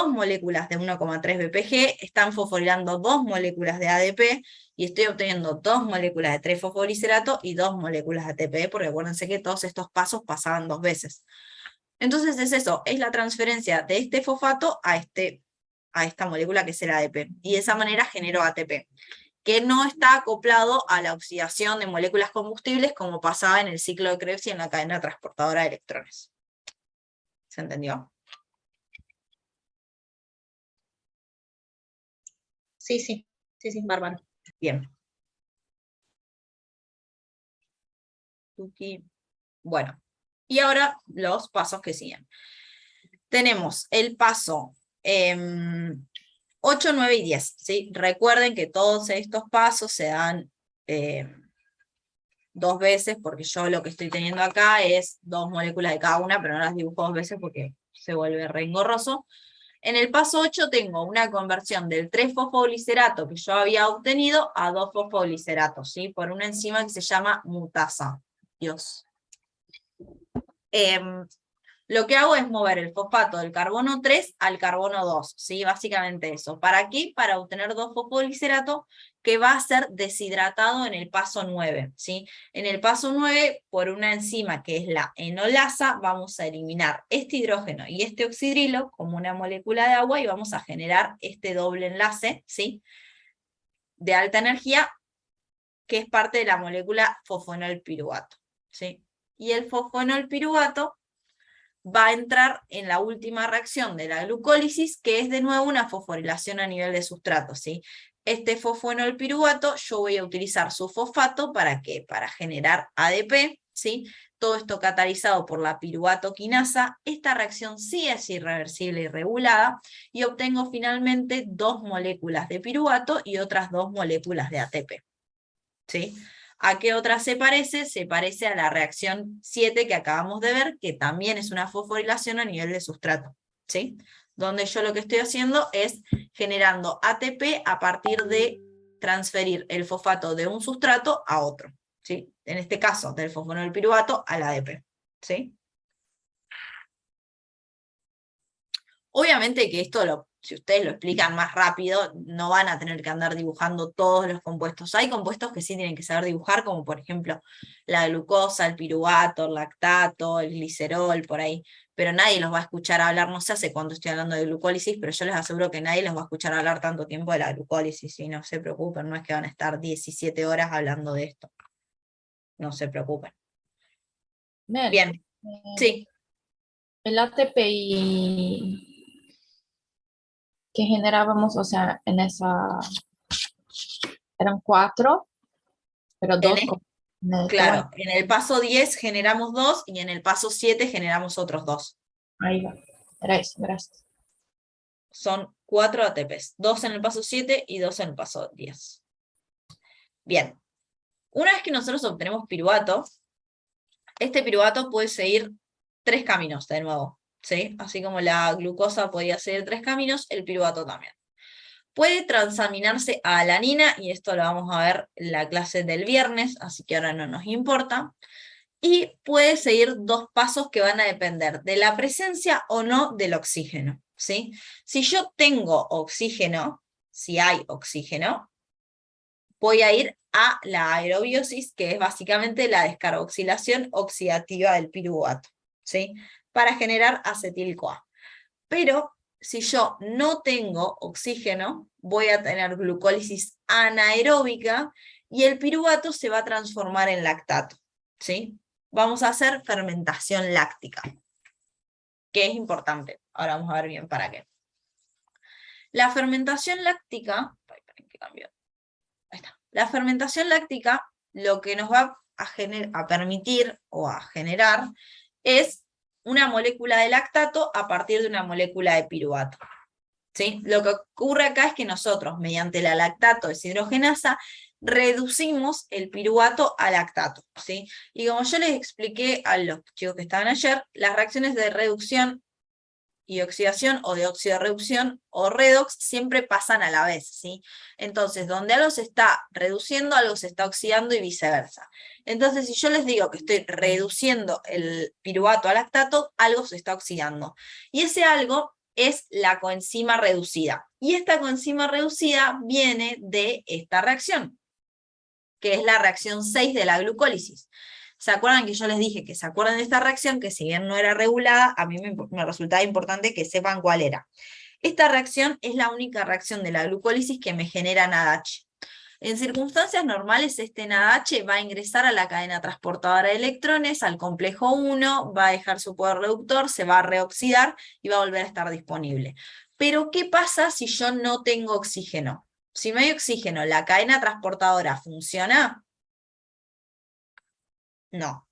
2 moléculas de 1,3 BPG, están fosforilando 2 moléculas de ADP, y estoy obteniendo 2 moléculas de 3-fosfolicerato y 2 moléculas de ATP, porque acuérdense que todos estos pasos pasaban 2 veces. Entonces es eso, es la transferencia de este fosfato a esta molécula que es el ADP, y de esa manera genero ATP, que no está acoplado a la oxidación de moléculas combustibles como pasaba en el ciclo de Krebs y en la cadena transportadora de electrones. ¿Se entendió? Sí, bárbaro. Bien. Bueno, y ahora los pasos que siguen. Tenemos el paso 8, 9 y 10, ¿sí? Recuerden que todos estos pasos se dan 2 veces, porque yo lo que estoy teniendo acá es 2 moléculas de cada una, pero no las dibujo 2 veces porque se vuelve re engorroso. En el paso 8 tengo una conversión del 3-fosfolicerato que yo había obtenido a 2-fosfoliceratos, ¿sí? Por una enzima que se llama mutasa. Dios. Lo que hago es mover el fosfato del carbono 3 al carbono 2, ¿sí? Básicamente eso. ¿Para qué? Para obtener 2-fosfolicerato que va a ser deshidratado en el paso 9, ¿sí? En el paso 9, por una enzima que es la enolasa, vamos a eliminar este hidrógeno y este oxidrilo como una molécula de agua y vamos a generar este doble enlace, ¿sí? De alta energía, que es parte de la molécula fosfonolpiruvato, ¿sí? Y el fosfonolpiruvato va a entrar en la última reacción de la glucólisis, que es de nuevo una fosforilación a nivel de sustrato, ¿sí? Este fosfonolpiruvato, yo voy a utilizar su fosfato, ¿para qué? Para generar ADP, ¿sí? Todo esto catalizado por la piruvato quinasa. Esta reacción sí es irreversible y regulada, y obtengo finalmente 2 moléculas de piruvato y otras 2 moléculas de ATP, ¿sí? ¿A qué otra se parece? Se parece a la reacción 7 que acabamos de ver, que también es una fosforilación a nivel de sustrato, ¿sí? Donde yo lo que estoy haciendo es generando ATP a partir de transferir el fosfato de un sustrato a otro, ¿sí? En este caso, del fosfonolpiruvato al ADP, ¿sí? Obviamente que esto, si ustedes lo explican más rápido, no van a tener que andar dibujando todos los compuestos. Hay compuestos que sí tienen que saber dibujar, como por ejemplo la glucosa, el piruvato, el lactato, el glicerol, por ahí. Pero nadie los va a escuchar hablar, no sé hace cuánto estoy hablando de glucólisis, pero yo les aseguro que nadie los va a escuchar hablar tanto tiempo de la glucólisis, y no se preocupen, no es que van a estar 17 horas hablando de esto. No se preocupen. Bien, sí. El ATP que generábamos, o sea, en esa, eran 4, pero 2 Claro, en el paso 10 generamos 2 y en el paso 7 generamos otros 2. Ahí va, era eso, gracias. Son 4 ATPs, 2 en el paso 7 y 2 en el paso 10. Bien, una vez que nosotros obtenemos piruvato, este piruvato puede seguir 3 caminos de nuevo, ¿sí? Así como la glucosa podía seguir 3 caminos, el piruvato también. Puede transaminarse a alanina, y esto lo vamos a ver en la clase del viernes, así que ahora no nos importa. Y puede seguir 2 pasos que van a depender de la presencia o no del oxígeno, ¿sí? Si yo tengo oxígeno, si hay oxígeno, voy a ir a la aerobiosis, que es básicamente la descarboxilación oxidativa del piruvato, ¿sí? Para generar acetil-CoA. Pero si yo no tengo oxígeno, voy a tener glucólisis anaeróbica y el piruvato se va a transformar en lactato, ¿sí? Vamos a hacer fermentación láctica, que es importante. Ahora vamos a ver bien para qué. La fermentación láctica, ahí está. La fermentación láctica lo que nos va a permitir o a generar es una molécula de lactato a partir de una molécula de piruvato, ¿sí? Lo que ocurre acá es que nosotros, mediante la lactato deshidrogenasa, reducimos el piruvato a lactato, ¿sí? Y como yo les expliqué a los chicos que estaban ayer, las reacciones de reducción y oxidación, o de oxidorreducción, o redox, siempre pasan a la vez, ¿sí? Entonces, donde algo se está reduciendo, algo se está oxidando y viceversa. Entonces, si yo les digo que estoy reduciendo el piruvato a lactato, algo se está oxidando. Y ese algo es la coenzima reducida. Y esta coenzima reducida viene de esta reacción, que es la reacción 6 de la glucólisis. ¿Se acuerdan que yo les dije que se acuerdan de esta reacción, que si bien no era regulada, a mí me resultaba importante que sepan cuál era? Esta reacción es la única reacción de la glucólisis que me genera NADH. En circunstancias normales, este NADH va a ingresar a la cadena transportadora de electrones, al complejo 1, va a dejar su poder reductor, se va a reoxidar y va a volver a estar disponible. Pero, ¿qué pasa si yo no tengo oxígeno? Si no hay oxígeno, ¿la cadena transportadora funciona? No.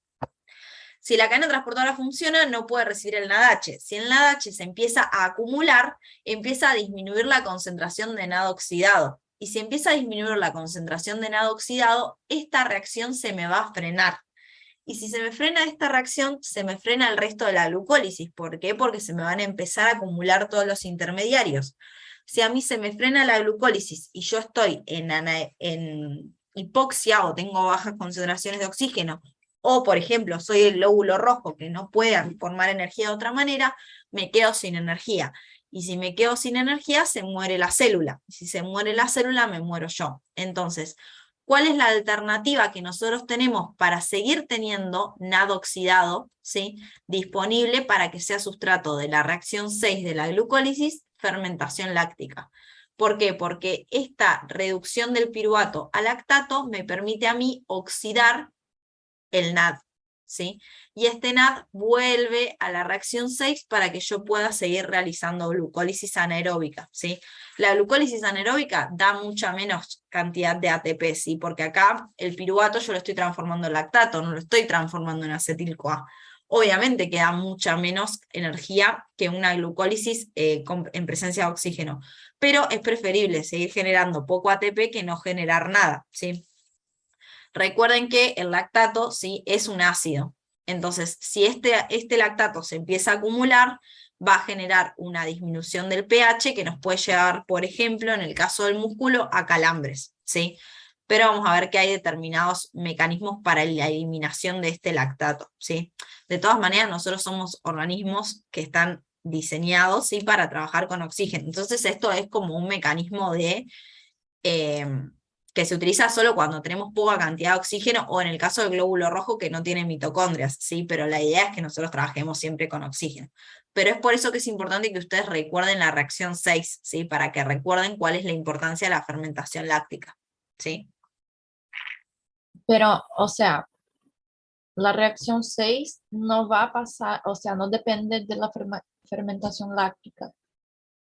Si la cadena transportadora funciona, no puede recibir el NADH. Si el NADH se empieza a acumular, empieza a disminuir la concentración de NAD oxidado. Y si empieza a disminuir la concentración de NAD oxidado, esta reacción se me va a frenar. Y si se me frena esta reacción, se me frena el resto de la glucólisis. ¿Por qué? Porque se me van a empezar a acumular todos los intermediarios. Si a mí se me frena la glucólisis y yo estoy en hipoxia o tengo bajas concentraciones de oxígeno, o por ejemplo soy el glóbulo rojo que no puede formar energía de otra manera, me quedo sin energía. Y si me quedo sin energía, se muere la célula. Y si se muere la célula, me muero yo. Entonces, ¿cuál es la alternativa que nosotros tenemos para seguir teniendo NAD oxidado, ¿sí?, disponible para que sea sustrato de la reacción 6 de la glucólisis? Fermentación láctica. ¿Por qué? Porque esta reducción del piruvato a lactato me permite a mí oxidar el NAD, ¿sí? Y este NAD vuelve a la reacción 6 para que yo pueda seguir realizando glucólisis anaeróbica, ¿sí? La glucólisis anaeróbica da mucha menos cantidad de ATP, ¿sí? Porque acá el piruvato yo lo estoy transformando en lactato, no lo estoy transformando en acetil-CoA. Obviamente que da mucha menos energía que una glucólisis en presencia de oxígeno, pero es preferible seguir generando poco ATP que no generar nada, ¿sí? Recuerden que el lactato, ¿sí?, es un ácido. Entonces, si este lactato se empieza a acumular, va a generar una disminución del pH que nos puede llevar, por ejemplo, en el caso del músculo, a calambres, ¿sí? Pero vamos a ver que hay determinados mecanismos para la eliminación de este lactato, ¿sí? De todas maneras, nosotros somos organismos que están diseñados, ¿sí?, para trabajar con oxígeno. Entonces, esto es como un mecanismo de... que se utiliza solo cuando tenemos poca cantidad de oxígeno, o en el caso del glóbulo rojo que no tiene mitocondrias, ¿sí? Pero la idea es que nosotros trabajemos siempre con oxígeno. Pero es por eso que es importante que ustedes recuerden la reacción 6, ¿sí? Para que recuerden cuál es la importancia de la fermentación láctica, ¿sí? Pero, o sea, la reacción 6 no va a pasar, o sea, no depende de la fermentación láctica.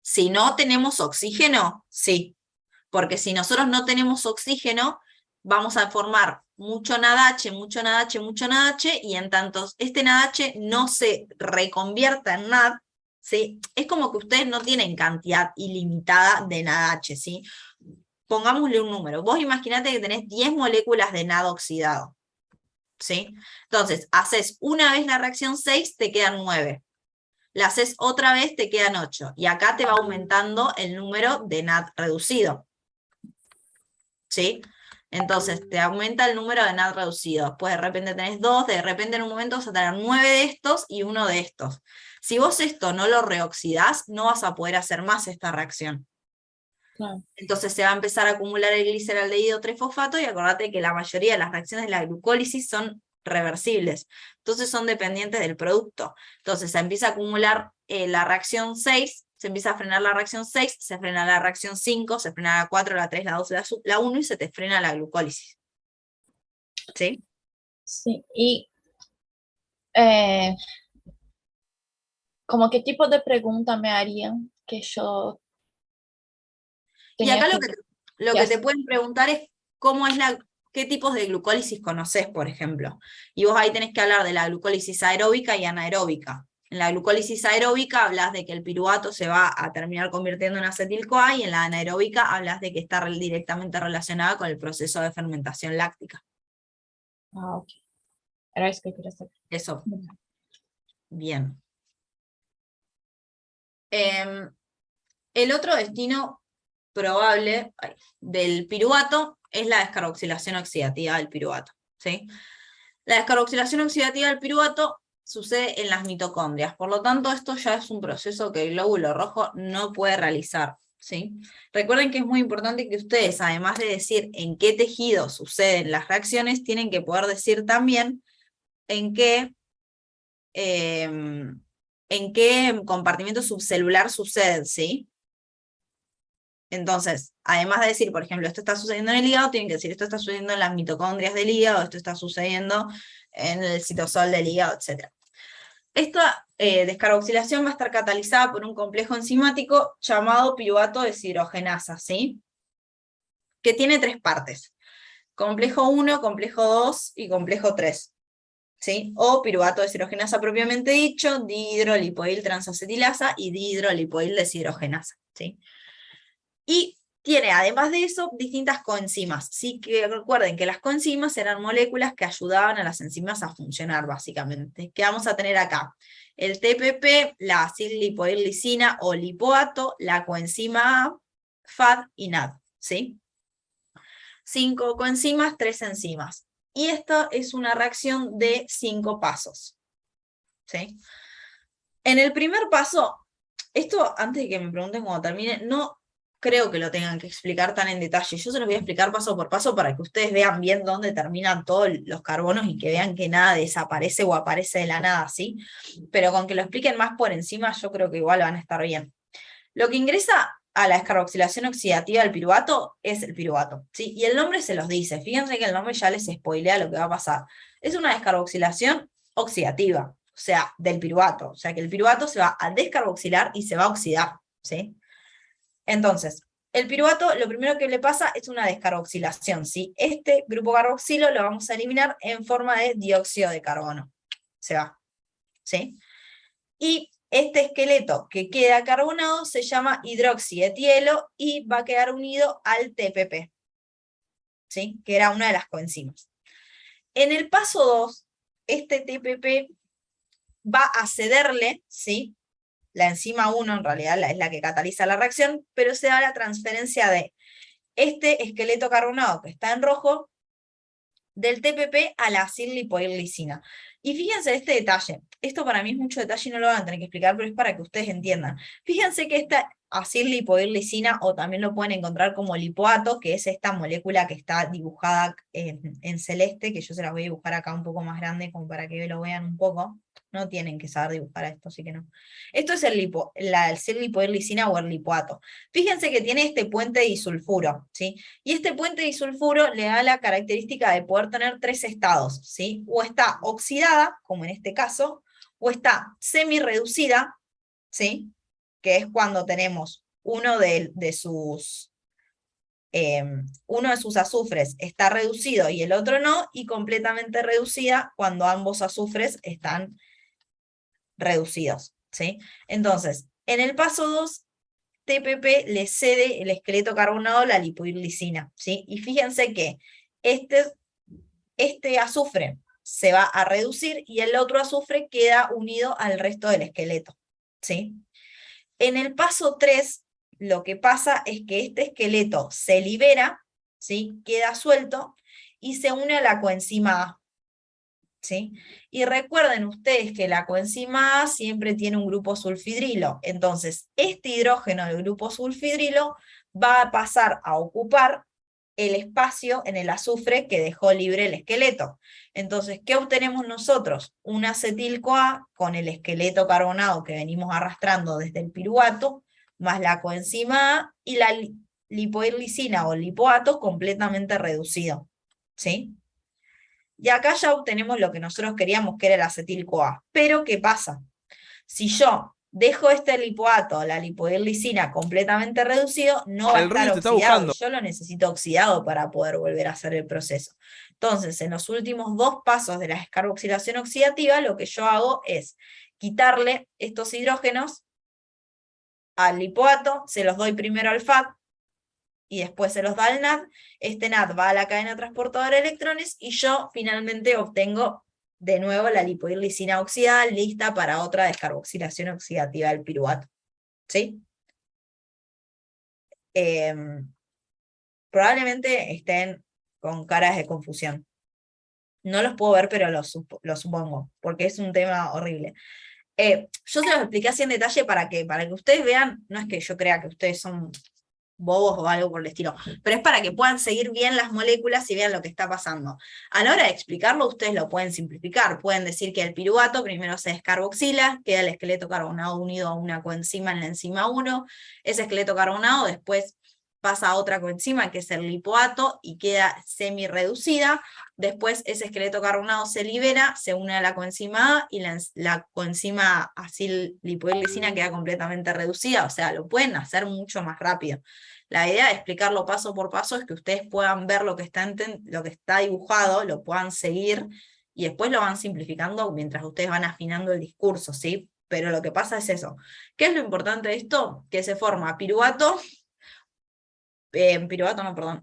Si no tenemos oxígeno, sí. Porque si nosotros no tenemos oxígeno, vamos a formar mucho NADH, mucho NADH, mucho NADH, y en tanto este NADH no se reconvierta en NAD, ¿sí? Es como que ustedes no tienen cantidad ilimitada de NADH, ¿sí? Pongámosle un número. Vos imaginate que tenés 10 moléculas de NAD oxidado, ¿sí? Entonces, haces una vez la reacción 6, te quedan 9. La haces otra vez, te quedan 8. Y acá te va aumentando el número de NAD reducido, ¿sí? Entonces te aumenta el número de NAD reducido. Después de repente tenés 2, de repente en un momento vas a tener 9 de estos y 1 de estos. Si vos esto no lo reoxidás, no vas a poder hacer más esta reacción. Claro. Entonces se va a empezar a acumular el gliceraldehído trifosfato, y acordate que la mayoría de las reacciones de la glucólisis son reversibles. Entonces son dependientes del producto. Entonces se empieza a acumular la reacción 6, se empieza a frenar la reacción 6, se frena la reacción 5, se frena la 4, la 3, la 2, la 1 y se te frena la glucólisis. ¿Sí? Sí, y como qué tipo de pregunta me harían que yo Y tenía acá que, lo que te pueden preguntar es qué tipos de glucólisis conoces, por ejemplo. Y vos ahí tenés que hablar de la glucólisis aeróbica y anaeróbica. En la glucólisis aeróbica hablas de que el piruvato se va a terminar convirtiendo en acetil-CoA, y en la anaeróbica hablas de que está directamente relacionada con el proceso de fermentación láctica. Ah, ok. Era eso que quería saber. Eso. Bien. El otro destino probable del piruvato es la descarboxilación oxidativa del piruvato, ¿sí? La descarboxilación oxidativa del piruvato sucede en las mitocondrias. Por lo tanto, esto ya es un proceso que el glóbulo rojo no puede realizar, ¿sí? Recuerden que es muy importante que ustedes, además de decir en qué tejido suceden las reacciones, tienen que poder decir también en qué compartimento subcelular suceden, ¿sí? Entonces, además de decir, por ejemplo, esto está sucediendo en el hígado, tienen que decir esto está sucediendo en las mitocondrias del hígado, esto está sucediendo en el citosol del hígado, etc. Esta descarboxilación va a estar catalizada por un complejo enzimático llamado piruvato deshidrogenasa, ¿sí? Que tiene 3 partes. Complejo 1, complejo 2 y complejo 3. ¿Sí? O piruvato deshidrogenasa propiamente dicho, dihidrolipoil transacetilasa y dihidrolipoil deshidrogenasa, ¿sí? Y tiene, además de eso, distintas coenzimas. Sí, que recuerden que las coenzimas eran moléculas que ayudaban a las enzimas a funcionar, básicamente. ¿Qué vamos a tener acá? El TPP, la acil-lipoirlicina o lipoato, la coenzima A, FAD y NAD, ¿sí? 5 coenzimas, 3 enzimas. Y esto es una reacción de 5 pasos, ¿sí? En el primer paso, esto antes de que me pregunten cuando termine, no creo que lo tengan que explicar tan en detalle. Yo se los voy a explicar paso por paso para que ustedes vean bien dónde terminan todos los carbonos y que vean que nada desaparece o aparece de la nada, ¿sí? Pero con que lo expliquen más por encima, yo creo que igual van a estar bien. Lo que ingresa a la descarboxilación oxidativa del piruvato es el piruvato, ¿sí? Y el nombre se los dice. Fíjense que el nombre ya les spoilea lo que va a pasar. Es una descarboxilación oxidativa, o sea, del piruvato. O sea, que el piruvato se va a descarboxilar y se va a oxidar, ¿sí? Entonces, el piruvato lo primero que le pasa es una descarboxilación, ¿sí? Este grupo carboxilo lo vamos a eliminar en forma de dióxido de carbono. Se va, ¿sí? Y este esqueleto que queda carbonado se llama hidroxietielo y va a quedar unido al TPP, ¿sí? Que era una de las coenzimas. En el paso 2, este TPP va a cederle, ¿sí? La enzima 1 en realidad es la que cataliza la reacción, pero se da la transferencia de este esqueleto carbonado que está en rojo del TPP a la acil-lipoirlicina. Y fíjense este detalle, esto para mí es mucho detalle y no lo van a tener que explicar, pero es para que ustedes entiendan. Fíjense que esta acil-lipoirlicina, o también lo pueden encontrar como lipoato, que es esta molécula que está dibujada en celeste, que yo se las voy a dibujar acá un poco más grande, como para que lo vean un poco. No tienen que saber dibujar esto, así que no. Esto es la acil-lipoirlicina o el lipoato. Fíjense que tiene este puente disulfuro, ¿sí? Y este puente disulfuro le da la característica de poder tener 3 estados, ¿sí? O está oxidada, como en este caso, o está semi-reducida, ¿sí? Que es cuando tenemos uno de sus azufres está reducido y el otro no, y completamente reducida cuando ambos azufres están reducidos, ¿sí? Entonces, en el paso 2, TPP le cede el esqueleto carbonado a la lipoirlicina, ¿sí? Y fíjense que este azufre se va a reducir y el otro azufre queda unido al resto del esqueleto, ¿sí? En el paso 3, lo que pasa es que este esqueleto se libera, ¿sí? Queda suelto y se une a la coenzima A, ¿sí? Y recuerden ustedes que la coenzima A siempre tiene un grupo sulfidrilo, entonces este hidrógeno del grupo sulfidrilo va a pasar a ocupar el espacio en el azufre que dejó libre el esqueleto. Entonces, ¿qué obtenemos nosotros? Un acetil-CoA con el esqueleto carbonado que venimos arrastrando desde el piruvato, más la coenzima A y la lipoirlicina o lipoato completamente reducido, ¿sí? Y acá ya obtenemos lo que nosotros queríamos, que era el acetil-CoA. Pero, ¿qué pasa? Si yo dejo este lipoato, la lipoirlicina, completamente reducido, no va a El estar Rubius te está oxidado, y buscando. yo lo necesito oxidado para poder volver a hacer el proceso. Entonces, en los últimos 2 pasos de la descarboxilación oxidativa, lo que yo hago es quitarle estos hidrógenos al lipoato, se los doy primero al FAD, y después se los da al NAD, este NAD va a la cadena transportadora de electrones y yo finalmente obtengo de nuevo la lipoirlicina oxidada lista para otra descarboxilación oxidativa del piruvato, ¿sí? Probablemente estén con caras de confusión. No los puedo ver, pero lo supongo, porque es un tema horrible. Yo se los expliqué así en detalle para que ustedes vean, no es que yo crea que ustedes son bobos o algo por el estilo, pero es para que puedan seguir bien las moléculas y vean lo que está pasando. A la hora de explicarlo, ustedes lo pueden simplificar, pueden decir que el piruvato primero se descarboxila, queda el esqueleto carbonado unido a una coenzima en la enzima 1, ese esqueleto carbonado después pasa a otra coenzima que es el lipoato y queda semi-reducida, después ese esqueleto carbonado se libera, se une a la coenzima A y la coenzima acil lipoilicina queda completamente reducida, o sea, lo pueden hacer mucho más rápido. La idea de explicarlo paso por paso es que ustedes puedan ver lo que está dibujado, lo puedan seguir, y después lo van simplificando mientras ustedes van afinando el discurso, ¿sí? Pero lo que pasa es eso. ¿Qué es lo importante de esto? Que se forma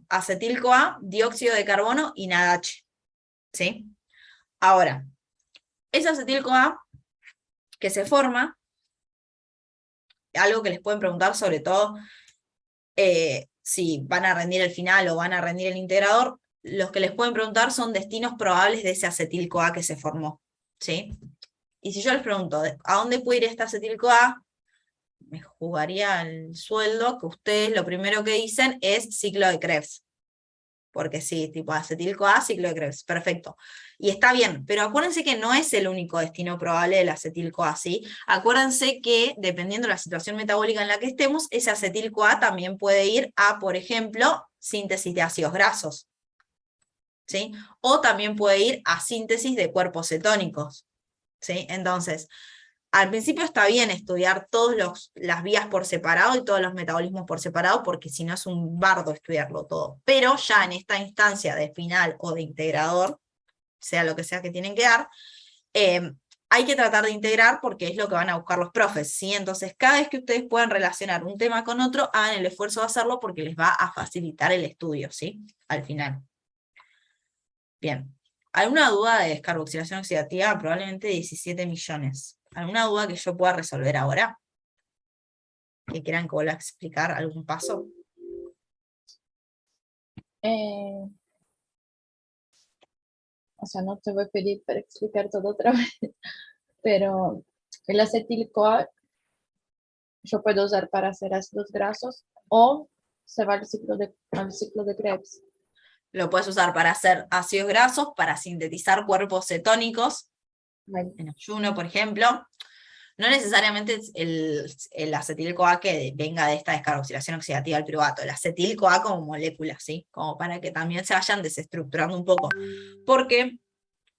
acetil-CoA, dióxido de carbono y NADH, ¿sí? Ahora, ese acetil-CoA que se forma, algo que les pueden preguntar sobre todo si van a rendir el final o van a rendir el integrador, los que les pueden preguntar son destinos probables de ese acetil-CoA que se formó, ¿sí? Y si yo les pregunto, ¿a dónde puede ir este acetil-CoA? Me jugaría el sueldo que ustedes lo primero que dicen es ciclo de Krebs. Porque sí, tipo acetil-CoA, ciclo de Krebs, perfecto. Y está bien, pero acuérdense que no es el único destino probable del acetil-CoA, ¿sí? Acuérdense que, dependiendo de la situación metabólica en la que estemos, ese acetil-CoA también puede ir a, por ejemplo, síntesis de ácidos grasos, ¿sí? O también puede ir a síntesis de cuerpos cetónicos, ¿sí? Entonces, al principio está bien estudiar todas las vías por separado y todos los metabolismos por separado, porque si no es un bardo estudiarlo todo. Pero ya en esta instancia de final o de integrador, sea lo que sea que tienen que dar, hay que tratar de integrar porque es lo que van a buscar los profes, ¿sí? Entonces, cada vez que ustedes puedan relacionar un tema con otro, hagan el esfuerzo de hacerlo porque les va a facilitar el estudio, ¿sí? Al final. Bien. ¿Alguna duda de descarboxilación oxidativa? Probablemente 17 millones. ¿Alguna duda que yo pueda resolver ahora? ¿Que quieran que vuelva a explicar algún paso? O sea, no te voy a pedir para explicar todo otra vez, pero el acetil-CoA yo puedo usar para hacer ácidos grasos o se va al ciclo de Krebs. Lo puedes usar para hacer ácidos grasos, para sintetizar cuerpos cetónicos, en ayuno, por ejemplo. No necesariamente el acetil-CoA que venga de esta descarboxilación oxidativa del piruvato, el acetil-CoA como molécula, ¿sí? Como para que también se vayan desestructurando un poco. Porque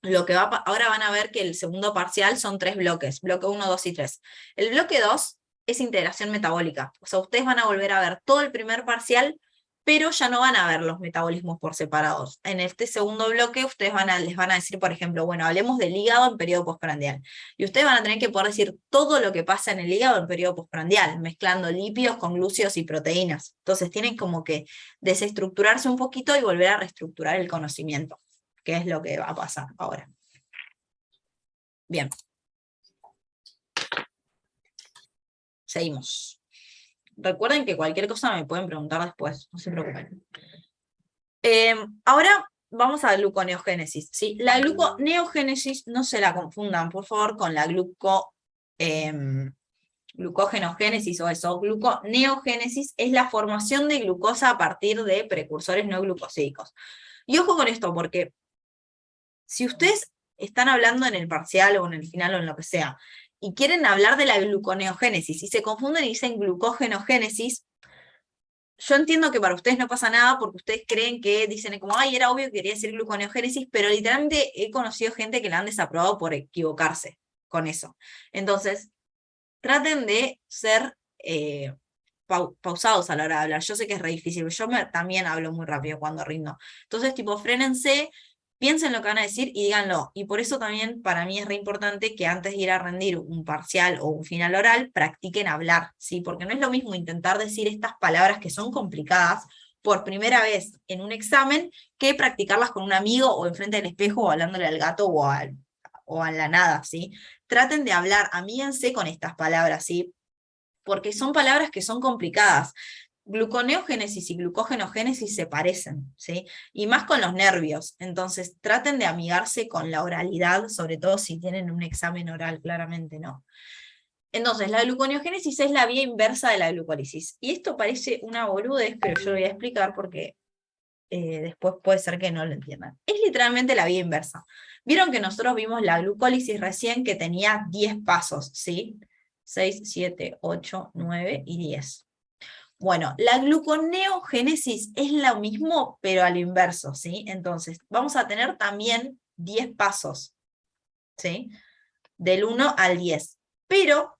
lo que ahora van a ver que el segundo parcial son 3 bloques, bloque 1, 2 y 3. El bloque 2 es integración metabólica, o sea, ustedes van a volver a ver todo el primer parcial, pero ya no van a ver los metabolismos por separados. En este segundo bloque ustedes les van a decir, por ejemplo, bueno, hablemos del hígado en periodo postprandial. Y ustedes van a tener que poder decir todo lo que pasa en el hígado en periodo postprandial, mezclando lípidos con glúcidos y proteínas. Entonces tienen como que desestructurarse un poquito y volver a reestructurar el conocimiento, que es lo que va a pasar ahora. Bien. Seguimos. Recuerden que cualquier cosa me pueden preguntar después, no se preocupen. Ahora vamos a la gluconeogénesis, ¿sí? La gluconeogénesis, no se la confundan, por favor, con la glucogenogénesis o eso. Gluconeogénesis es la formación de glucosa a partir de precursores no glucosídicos. Y ojo con esto, porque si ustedes están hablando en el parcial o en el final o en lo que sea, y quieren hablar de la gluconeogénesis, y se confunden y dicen glucogenogénesis, yo entiendo que para ustedes no pasa nada porque ustedes creen que dicen como, ay, era obvio que quería decir gluconeogénesis, pero literalmente he conocido gente que la han desaprobado por equivocarse con eso. Entonces, traten de ser pausados a la hora de hablar. Yo sé que es re difícil, yo también hablo muy rápido cuando rindo. Entonces, tipo, frénense, piensen lo que van a decir y díganlo. Y por eso también para mí es re importante que antes de ir a rendir un parcial o un final oral, practiquen hablar, ¿sí? Porque no es lo mismo intentar decir estas palabras que son complicadas por primera vez en un examen que practicarlas con un amigo o enfrente del espejo o hablándole al gato o a la nada, ¿sí? Traten de hablar, amíguense con estas palabras, ¿sí? Porque son palabras que son complicadas. gluconeogénesis y glucógenogénesis se parecen, ¿sí? Y más con los nervios, entonces traten de amigarse con la oralidad, sobre todo si tienen un examen oral, claramente no. Entonces, la gluconeogénesis es la vía inversa de la glucólisis. Y esto parece una boludez, pero yo lo voy a explicar porque después puede ser que no lo entiendan. Es literalmente la vía inversa. Vieron que nosotros vimos la glucólisis recién que tenía 10 pasos, ¿sí? 6, 7, 8, 9 y 10. Bueno, la gluconeogénesis es lo mismo, pero al inverso, ¿sí? Entonces, vamos a tener también 10 pasos, ¿sí? Del 1 al 10. Pero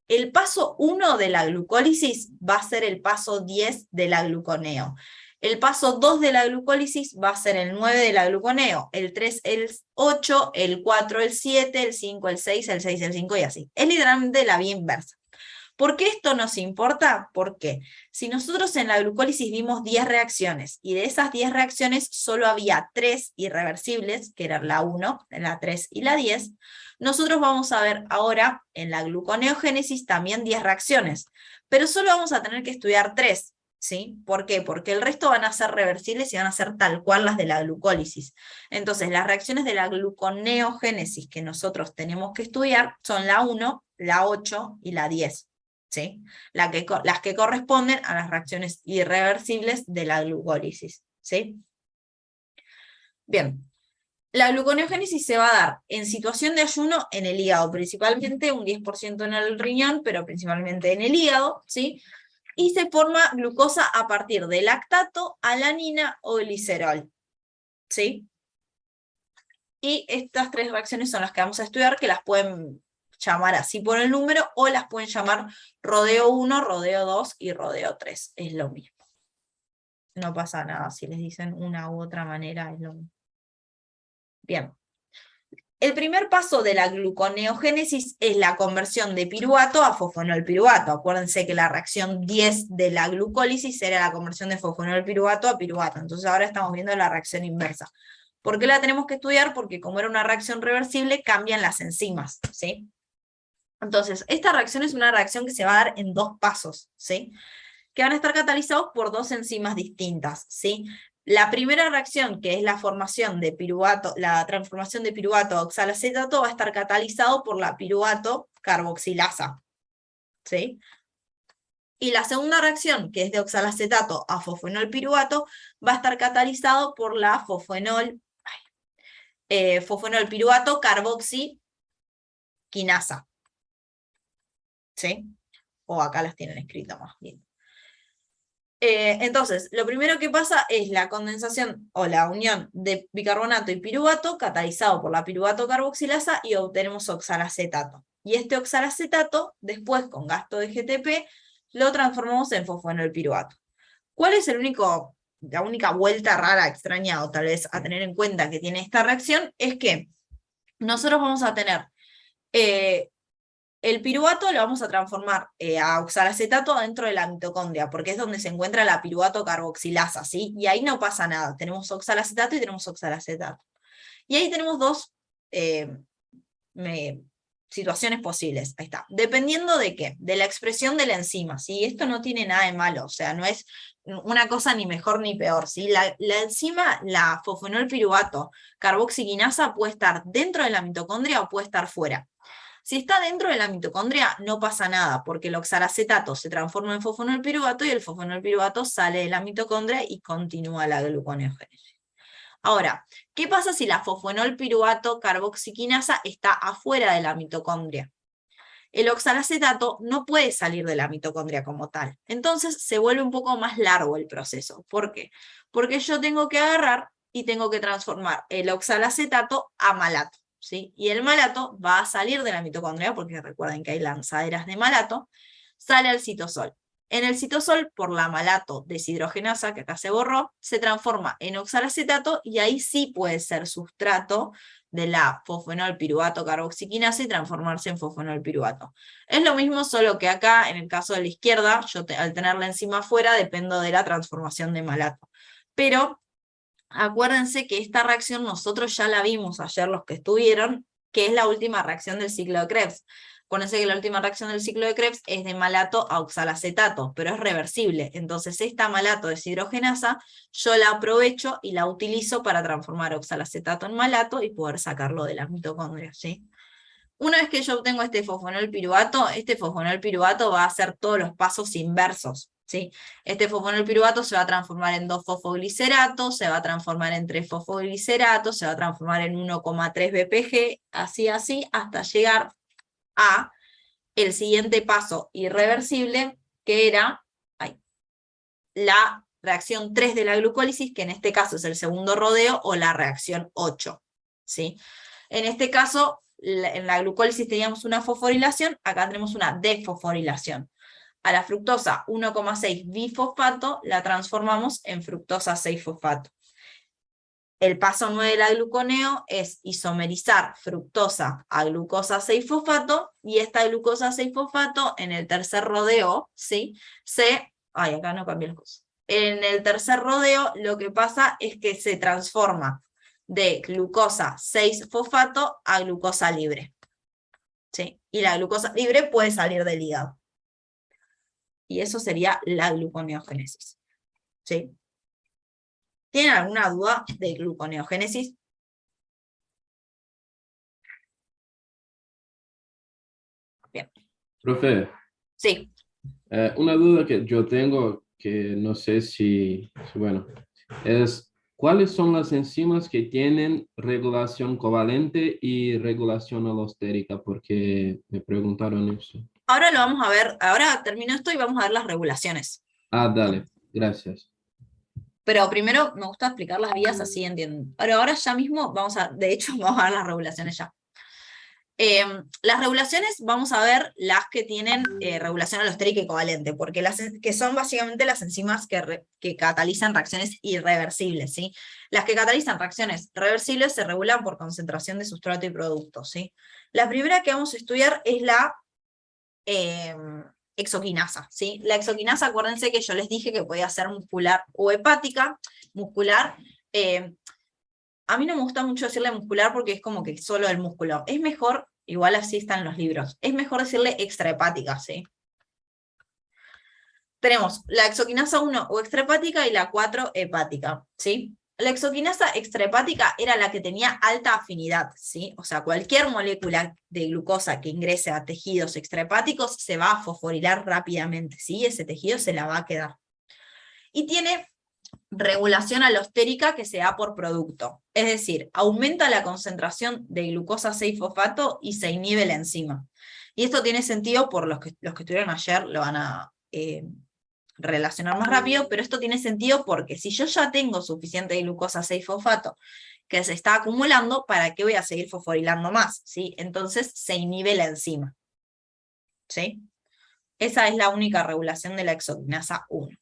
el paso 1 de la glucólisis va a ser el paso 10 de la gluconeo. El paso 2 de la glucólisis va a ser el 9 de la gluconeo. El 3 el 8, el 4 el 7, el 5 el 6, el 6 el 5 y así. Es literalmente la vía inversa. ¿Por qué esto nos importa? Porque si nosotros en la glucólisis vimos 10 reacciones y de esas 10 reacciones solo había 3 irreversibles, que eran la 1, la 3 y la 10, nosotros vamos a ver ahora en la gluconeogénesis también 10 reacciones, pero solo vamos a tener que estudiar 3, ¿sí? ¿Por qué? Porque el resto van a ser reversibles y van a ser tal cual las de la glucólisis. Entonces, las reacciones de la gluconeogénesis que nosotros tenemos que estudiar son la 1, la 8 y la 10. ¿Sí? Las que corresponden a las reacciones irreversibles de la glucólisis, ¿sí? Bien, la gluconeogénesis se va a dar en situación de ayuno en el hígado, principalmente un 10% en el riñón, pero principalmente en el hígado, ¿sí? Y se forma glucosa a partir de lactato, alanina o glicerol, ¿sí? Y estas 3 reacciones son las que vamos a estudiar, que las pueden llamar así por el número, o las pueden llamar rodeo 1, rodeo 2 y rodeo 3. Es lo mismo. No pasa nada si les dicen una u otra manera, es lo mismo. Bien. El primer paso de la gluconeogénesis es la conversión de piruvato a fosfonolpiruvato. Acuérdense que la reacción 10 de la glucólisis era la conversión de fosfonolpiruvato a piruvato. Entonces ahora estamos viendo la reacción inversa. ¿Por qué la tenemos que estudiar? Porque como era una reacción reversible, cambian las enzimas, ¿sí? Entonces, esta reacción es una reacción que se va a dar en 2 pasos, ¿sí? Que van a estar catalizados por 2 enzimas distintas, ¿sí? La primera reacción, que es la formación de piruvato, la transformación de piruvato a oxalacetato, va a estar catalizado por la piruvato carboxilasa, ¿sí? Y la segunda reacción, que es de oxalacetato a fosfonolpiruvato, va a estar catalizado por la fosfonolpiruvato carboxiquinasa, ¿sí? O acá las tienen escritas más bien. Entonces, lo primero que pasa es la condensación o la unión de bicarbonato y piruvato catalizado por la piruvato carboxilasa y obtenemos oxalacetato. Y este oxalacetato, después con gasto de GTP, lo transformamos en fosfonolpiruvato. ¿Cuál es la única vuelta rara, extraña o tal vez a tener en cuenta que tiene esta reacción? Es que nosotros vamos a tener el piruvato lo vamos a transformar a oxalacetato dentro de la mitocondria, porque es donde se encuentra la piruvato carboxilasa, ¿sí? Y ahí no pasa nada, tenemos oxalacetato y tenemos oxalacetato. Y ahí tenemos 2 situaciones posibles, ahí está. Dependiendo de qué, de la expresión de la enzima, ¿sí? Esto no tiene nada de malo, o sea, no es una cosa ni mejor ni peor, ¿sí? La enzima, la fosfonolpiruvato carboxiquinasa puede estar dentro de la mitocondria o puede estar fuera. Si está dentro de la mitocondria, no pasa nada, porque el oxalacetato se transforma en fosfonolpiruvato y el fosfonolpiruvato sale de la mitocondria y continúa la gluconeogénesis. Ahora, ¿qué pasa si la fosfonolpiruvato carboxiquinasa está afuera de la mitocondria? El oxalacetato no puede salir de la mitocondria como tal. Entonces se vuelve un poco más largo el proceso. ¿Por qué? Porque yo tengo que agarrar y tengo que transformar el oxalacetato a malato, ¿sí? Y el malato va a salir de la mitocondria, porque recuerden que hay lanzaderas de malato, sale al citosol. En el citosol, por la malato deshidrogenasa, que acá se borró, se transforma en oxalacetato y ahí sí puede ser sustrato de la fosfonolpiruvato carboxiquinasa y transformarse en fosfonolpiruvato. Es lo mismo, solo que acá, en el caso de la izquierda, yo al tener la enzima afuera, dependo de la transformación de malato. Pero acuérdense que esta reacción nosotros ya la vimos ayer los que estuvieron, que es la última reacción del ciclo de Krebs. Acuérdense que la última reacción del ciclo de Krebs es de malato a oxalacetato, pero es reversible. Entonces esta malato deshidrogenasa yo la aprovecho y la utilizo para transformar oxalacetato en malato y poder sacarlo de las mitocondrias, ¿sí? Una vez que yo obtengo este fosfonol piruvato va a hacer todos los pasos inversos, ¿sí? Este fosfonol piruvato se va a transformar en 2-fosfoglicerato, se va a transformar en 3-fosfoglicerato, se va a transformar en 1,3 BPG, así, hasta llegar a el siguiente paso irreversible, que era la reacción 3 de la glucólisis, que en este caso es el segundo rodeo, o la reacción 8, ¿sí? En este caso, en la glucólisis teníamos una fosforilación, acá tenemos una desfosforilación. A la fructosa 1,6 bifosfato la transformamos en fructosa 6-fosfato. El paso 9 de la gluconeo es isomerizar fructosa a glucosa 6-fosfato, y esta glucosa 6-fosfato en el tercer rodeo, ¿sí? Acá no cambié las cosas. En el tercer rodeo lo que pasa es que se transforma de glucosa 6-fosfato a glucosa libre, ¿sí? Y la glucosa libre puede salir del hígado. Y eso sería la gluconeogénesis, ¿sí? ¿Tienen alguna duda de gluconeogénesis? Bien. Profe, Sí. una duda que yo tengo, que no sé bueno, es ¿cuáles son las enzimas que tienen regulación covalente y regulación alostérica? Porque me preguntaron eso. Ahora lo vamos a ver, ahora termino esto y vamos a ver las regulaciones. Ah, dale, gracias. Pero primero me gusta explicar las vías, así entienden. Pero ahora ya mismo de hecho, vamos a ver las regulaciones ya. Las regulaciones, vamos a ver las que tienen regulación alostérica y covalente, porque que son básicamente las enzimas que catalizan reacciones irreversibles, ¿sí? Las que catalizan reacciones reversibles se regulan por concentración de sustrato y producto, ¿sí? La primera que vamos a estudiar es la exoquinasa, ¿sí? La exoquinasa, acuérdense que yo les dije que podía ser muscular o hepática. Muscular, a mí no me gusta mucho decirle muscular porque es como que solo el músculo. Es mejor, igual así están los libros, es mejor decirle extrahepática, ¿sí? Tenemos la exoquinasa 1 o extrahepática y la 4 hepática, ¿sí? La exoquinasa extrahepática era la que tenía alta afinidad, ¿sí? O sea, cualquier molécula de glucosa que ingrese a tejidos extrahepáticos se va a fosforilar rápidamente, ¿sí? Ese tejido se la va a quedar. Y tiene regulación alostérica que se da por producto. Es decir, aumenta la concentración de glucosa 6-fosfato y se inhibe la enzima. Y esto tiene sentido por los que estuvieron ayer, lo van a relacionar más rápido, pero esto tiene sentido porque si yo ya tengo suficiente glucosa 6-fosfato que se está acumulando, ¿para qué voy a seguir fosforilando más? ¿Sí? Entonces se inhibe la enzima, ¿sí? Esa es la única regulación de la exoquinasa 1.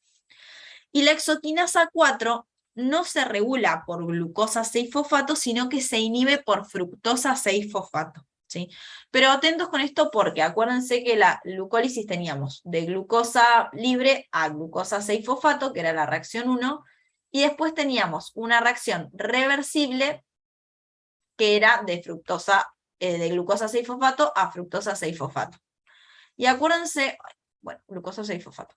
Y la exoquinasa 4 no se regula por glucosa 6-fosfato, sino que se inhibe por fructosa 6-fosfato. ¿Sí? Pero atentos con esto porque acuérdense que la glucólisis teníamos de glucosa libre a glucosa 6-fosfato, que era la reacción 1, y después teníamos una reacción reversible que era de de glucosa 6-fosfato a fructosa 6-fosfato. Y acuérdense, glucosa 6-fosfato.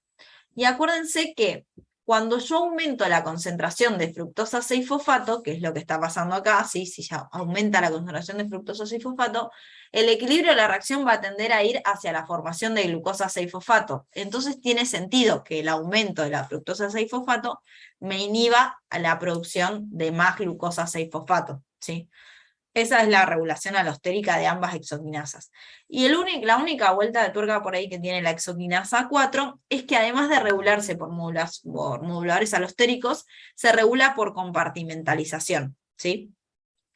Y acuérdense que cuando yo aumento la concentración de fructosa 6-fosfato, que es lo que está pasando acá, ¿sí? Si ya aumenta la concentración de fructosa 6-fosfato, el equilibrio de la reacción va a tender a ir hacia la formación de glucosa 6-fosfato. Entonces tiene sentido que el aumento de la fructosa 6-fosfato me inhiba a la producción de más glucosa 6-fosfato, ¿sí? Esa es la regulación alostérica de ambas exoquinasas. Y la única vuelta de tuerca por ahí que tiene la exoquinasa 4 es que además de regularse por moduladores alostéricos, se regula por compartimentalización, ¿sí?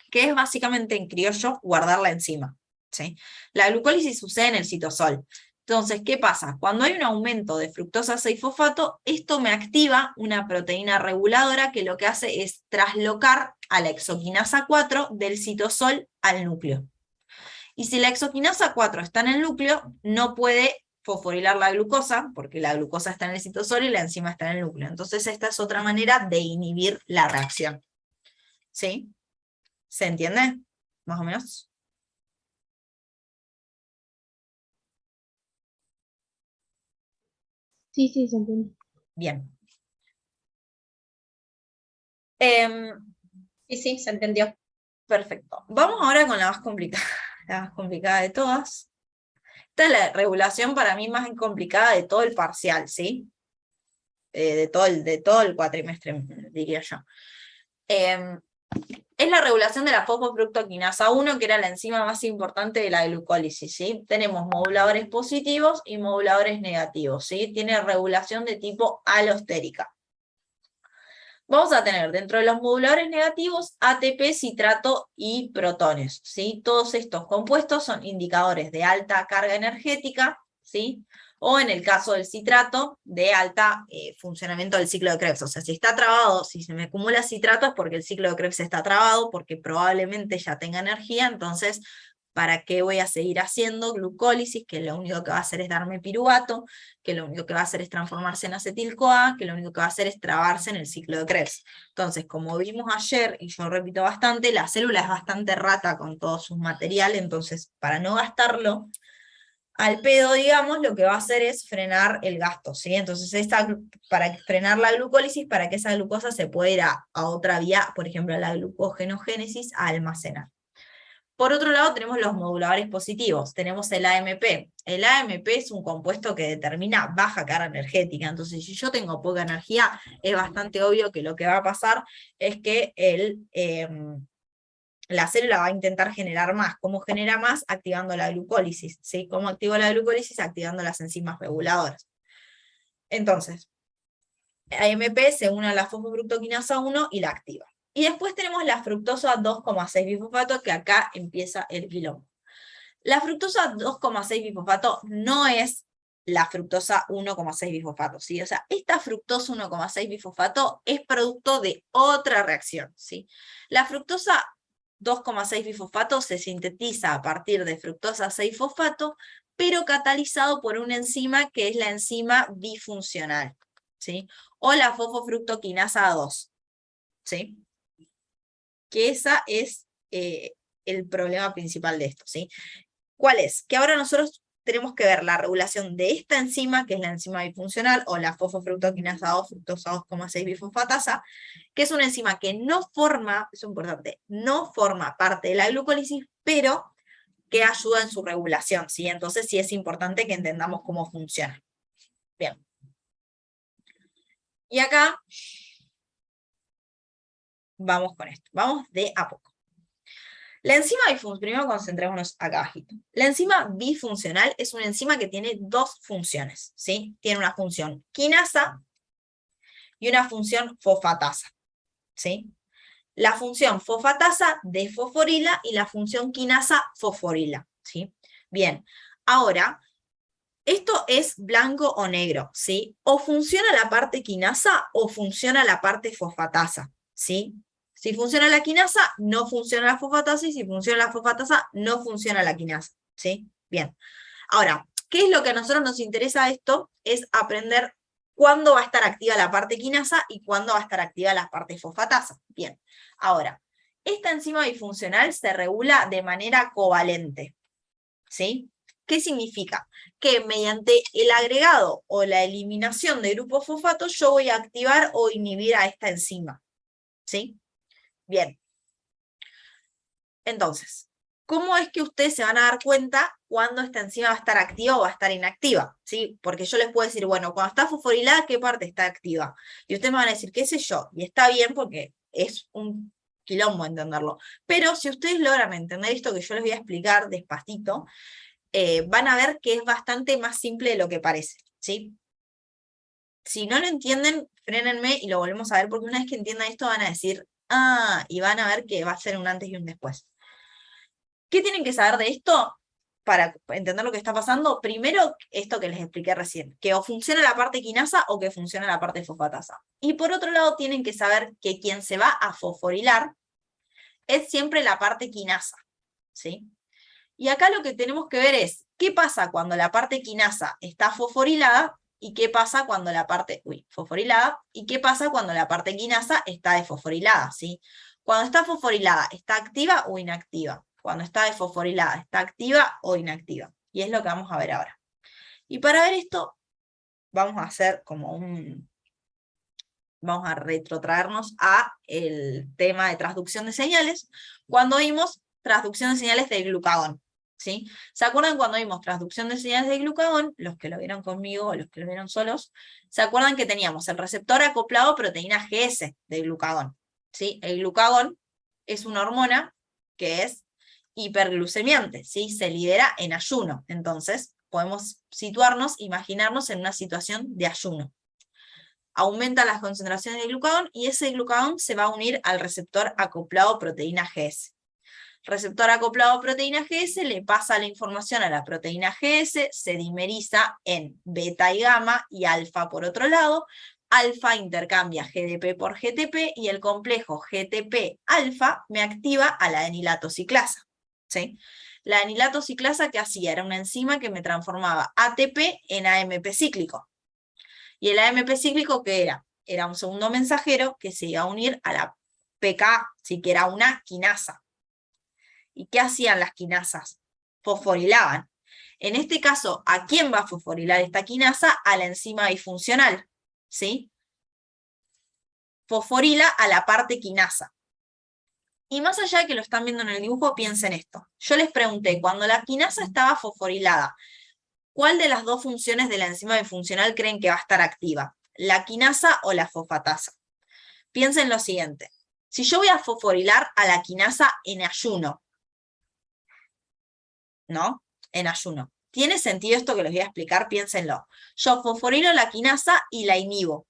Que es básicamente en criollo guardar la enzima, ¿sí? La glucólisis sucede en el citosol. Entonces, ¿qué pasa? Cuando hay un aumento de fructosa 6-fosfato, esto me activa una proteína reguladora que lo que hace es traslocar a la exoquinasa 4 del citosol al núcleo. Y si la exoquinasa 4 está en el núcleo, no puede fosforilar la glucosa, porque la glucosa está en el citosol y la enzima está en el núcleo. Entonces esta es otra manera de inhibir la reacción. ¿Sí? ¿Se entiende? Más o menos. Sí, sí, se entiende. Bien. Sí, sí, se entendió. Perfecto. Vamos ahora con la más complicada, la más complicada de todas. Esta es la regulación para mí más complicada de todo el parcial, ¿sí? De todo el cuatrimestre, diría yo. Es la regulación de la fosfofructoquinasa 1, que era la enzima más importante de la glucólisis, ¿sí? Tenemos moduladores positivos y moduladores negativos, ¿sí? Tiene regulación de tipo alostérica. Vamos a tener dentro de los moduladores negativos ATP, citrato y protones, ¿sí? Todos estos compuestos son indicadores de alta carga energética, ¿sí? O en el caso del citrato, de alta funcionamiento del ciclo de Krebs. O sea, si está trabado, si se me acumula citrato es porque el ciclo de Krebs está trabado, porque probablemente ya tenga energía, entonces, ¿para qué voy a seguir haciendo glucólisis? Que lo único que va a hacer es darme piruvato, que lo único que va a hacer es transformarse en acetil-CoA, que lo único que va a hacer es trabarse en el ciclo de Krebs. Entonces, como vimos ayer, y yo repito bastante, la célula es bastante rata con todo su material, entonces, para no gastarlo al pedo, digamos, lo que va a hacer es frenar el gasto, ¿sí? Entonces, para frenar la glucólisis, para que esa glucosa se pueda ir a otra vía, por ejemplo, a la glucogenogénesis, a almacenar. Por otro lado, tenemos los moduladores positivos. Tenemos el AMP. El AMP es un compuesto que determina baja carga energética. Entonces, si yo tengo poca energía, es bastante obvio que lo que va a pasar es que la célula va a intentar generar más. ¿Cómo genera más? Activando la glucólisis, ¿sí? ¿Cómo activo la glucólisis? Activando las enzimas reguladoras. Entonces, AMP se une a la fosfofructoquinasa 1 y la activa. Y después tenemos la fructosa 2,6 bifosfato, que acá empieza el quilombo. La fructosa 2,6 bifosfato no es la fructosa 1,6 bifosfato, ¿sí? O sea, esta fructosa 1,6 bifosfato es producto de otra reacción, ¿sí? La fructosa 2,6 bifosfato se sintetiza a partir de fructosa 6-fosfato, pero catalizado por una enzima que es la enzima bifuncional, ¿sí? O la fosfofructoquinasa 2, ¿sí? Que esa es el problema principal de esto, ¿sí? ¿Cuál es? Que ahora nosotros tenemos que ver la regulación de esta enzima, que es la enzima bifuncional, o la fosfofructoquinasa 2, fructosa 2,6 bifosfatasa, que es una enzima que no forma, eso es importante, no forma parte de la glucólisis, pero que ayuda en su regulación, ¿sí? Entonces sí es importante que entendamos cómo funciona. Bien. Y acá vamos con esto, vamos de a poco. La enzima bifuncional, primero concentrémonos acá abajito. La enzima bifuncional es una enzima que tiene dos funciones, ¿sí? Tiene una función quinasa y una función fosfatasa, ¿sí? La función fosfatasa desfosforila y la función quinasa fosforila, ¿sí? Bien, ahora, esto es blanco o negro, ¿sí? O funciona la parte quinasa o funciona la parte fosfatasa, ¿sí? Si funciona la quinasa, no funciona la fosfatasa, y si funciona la fosfatasa, no funciona la quinasa, ¿sí? Bien. Ahora, ¿qué es lo que a nosotros nos interesa de esto? Es aprender cuándo va a estar activa la parte quinasa y cuándo va a estar activa la parte fosfatasa. Bien. Ahora, esta enzima bifuncional se regula de manera covalente, ¿sí? ¿Qué significa? Que mediante el agregado o la eliminación de grupos fosfatos, yo voy a activar o inhibir a esta enzima, ¿sí? Bien. Entonces, ¿cómo es que ustedes se van a dar cuenta cuando esta enzima va a estar activa o va a estar inactiva? ¿Sí? Porque yo les puedo decir, bueno, cuando está fosforilada, ¿qué parte está activa? Y ustedes me van a decir, qué sé yo, y está bien porque es un quilombo entenderlo. Pero si ustedes logran entender esto que yo les voy a explicar despacito, van a ver que es bastante más simple de lo que parece, ¿sí? Si no lo entienden, frénenme y lo volvemos a ver, porque una vez que entiendan esto van a decir, ah, y van a ver que va a ser un antes y un después. ¿Qué tienen que saber de esto para entender lo que está pasando? Primero, esto que les expliqué recién, que o funciona la parte quinasa o que funciona la parte fosfatasa. Y por otro lado, tienen que saber que quien se va a fosforilar es siempre la parte quinasa, ¿sí? Y acá lo que tenemos que ver es, ¿qué pasa cuando la parte quinasa está fosforilada? ¿Y qué pasa cuando la parte, fosforilada? ¿Y qué pasa cuando la parte quinasa está desfosforilada, ¿sí? Cuando está fosforilada, ¿está activa o inactiva? Cuando está desfosforilada, ¿está activa o inactiva? Y es lo que vamos a ver ahora. Y para ver esto, vamos a hacer como vamos a retrotraernos a el tema de transducción de señales, cuando vimos transducción de señales de glucagón, ¿sí? ¿Se acuerdan cuando vimos transducción de señales de glucagón? Los que lo vieron conmigo o los que lo vieron solos, ¿se acuerdan que teníamos el receptor acoplado a proteína GS de glucagón? ¿Sí? El glucagón es una hormona que es hiperglucemiante, ¿sí? Se libera en ayuno, entonces podemos situarnos, imaginarnos en una situación de ayuno. Aumenta las concentraciones de glucagón y ese glucagón se va a unir al receptor acoplado proteína GS. Receptor acoplado proteína GS le pasa la información a la proteína GS, se dimeriza en beta y gamma y alfa por otro lado. Alfa intercambia GDP por GTP y el complejo GTP-alfa me activa a la enilatociclasa, ¿sí? La enilatociclasa, ¿qué hacía? Era una enzima que me transformaba ATP en AMP cíclico. ¿Y el AMP cíclico qué era? Era un segundo mensajero que se iba a unir a la PK, sí, que era una quinasa. ¿Y qué hacían las quinasas? Fosforilaban. En este caso, ¿a quién va a fosforilar esta quinasa? A la enzima disfuncional, ¿sí? Fosforila a la parte quinasa. Y más allá de que lo están viendo en el dibujo, piensen esto. Yo les pregunté, cuando la quinasa estaba fosforilada, ¿cuál de las dos funciones de la enzima disfuncional creen que va a estar activa? ¿La quinasa o la fosfatasa? Piensen lo siguiente. Si yo voy a fosforilar a la quinasa en ayuno, ¿no? En ayuno. ¿Tiene sentido esto que les voy a explicar? Piénsenlo. Yo fosforilo la quinasa y la inhibo.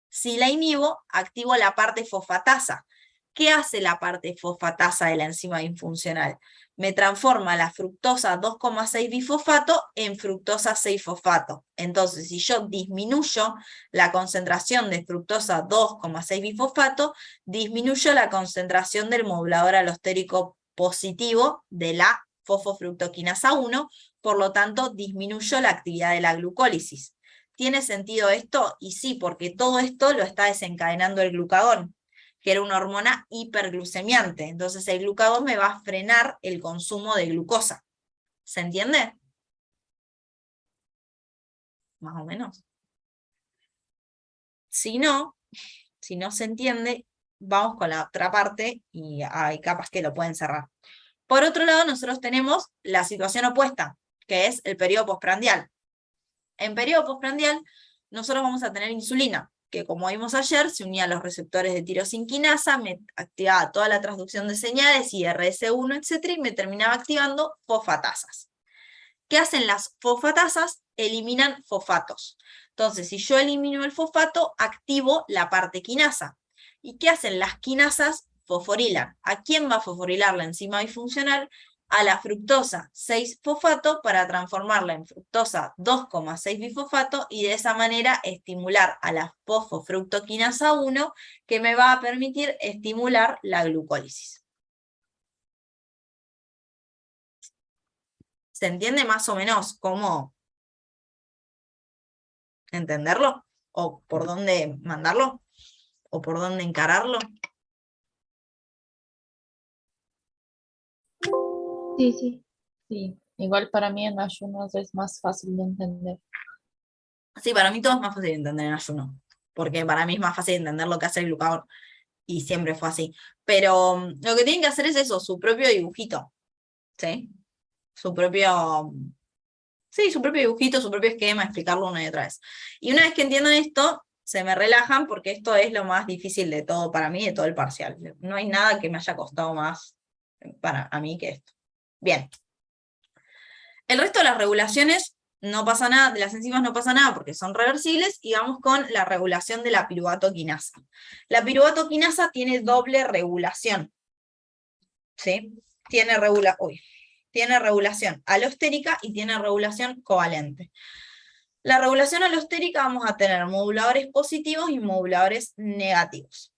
Si la inhibo, activo la parte fosfatasa. ¿Qué hace la parte fosfatasa de la enzima disfuncional? Me transforma la fructosa 2,6 bifosfato en fructosa 6-fosfato. Entonces, si yo disminuyo la concentración de fructosa 2,6 bifosfato, disminuyo la concentración del modulador alostérico positivo de la fosfofructoquinasa 1, por lo tanto, disminuyo la actividad de la glucólisis. ¿Tiene sentido esto? Y sí, porque todo esto lo está desencadenando el glucagón, que era una hormona hiperglucemiante. Entonces el glucagón me va a frenar el consumo de glucosa. ¿Se entiende? Más o menos. Si no se entiende, vamos con la otra parte y hay capas que lo pueden cerrar. Por otro lado, nosotros tenemos la situación opuesta, que es el periodo postprandial. En periodo postprandial, nosotros vamos a tener insulina, que como vimos ayer, se unía a los receptores de tirosinquinasa, me activaba toda la transducción de señales, IRS1, etc., y me terminaba activando fosfatasas. ¿Qué hacen las fosfatasas? Eliminan fosfatos. Entonces, si yo elimino el fosfato, activo la parte quinasa. ¿Y qué hacen las quinasas? Fosforilan. ¿A quién va a fosforilar la enzima disfuncional? A la fructosa 6-fosfato para transformarla en fructosa 2,6 bifosfato y de esa manera estimular a la fosfofructoquinasa 1 que me va a permitir estimular la glucólisis. ¿Se entiende más o menos cómo entenderlo? ¿O por dónde mandarlo? ¿O por dónde encararlo? Sí. Sí, igual para mí en ayunos es más fácil de entender. Sí, para mí todo es más fácil de entender en ayuno, porque para mí es más fácil entender lo que hace el glucagón, y siempre fue así. Pero lo que tienen que hacer es eso, su propio dibujito, ¿sí? Su propio dibujito, su propio esquema, explicarlo una y otra vez. Y una vez que entiendan esto, se me relajan, porque esto es lo más difícil de todo para mí, de todo el parcial. No hay nada que me haya costado más para mí que esto. Bien. El resto de las regulaciones no pasa nada, de las enzimas no pasa nada porque son reversibles, y vamos con la regulación de la piruvato-quinasa. La piruvato-quinasa tiene doble regulación, ¿sí? Tiene regulación alostérica y tiene regulación covalente. La regulación alostérica vamos a tener moduladores positivos y moduladores negativos.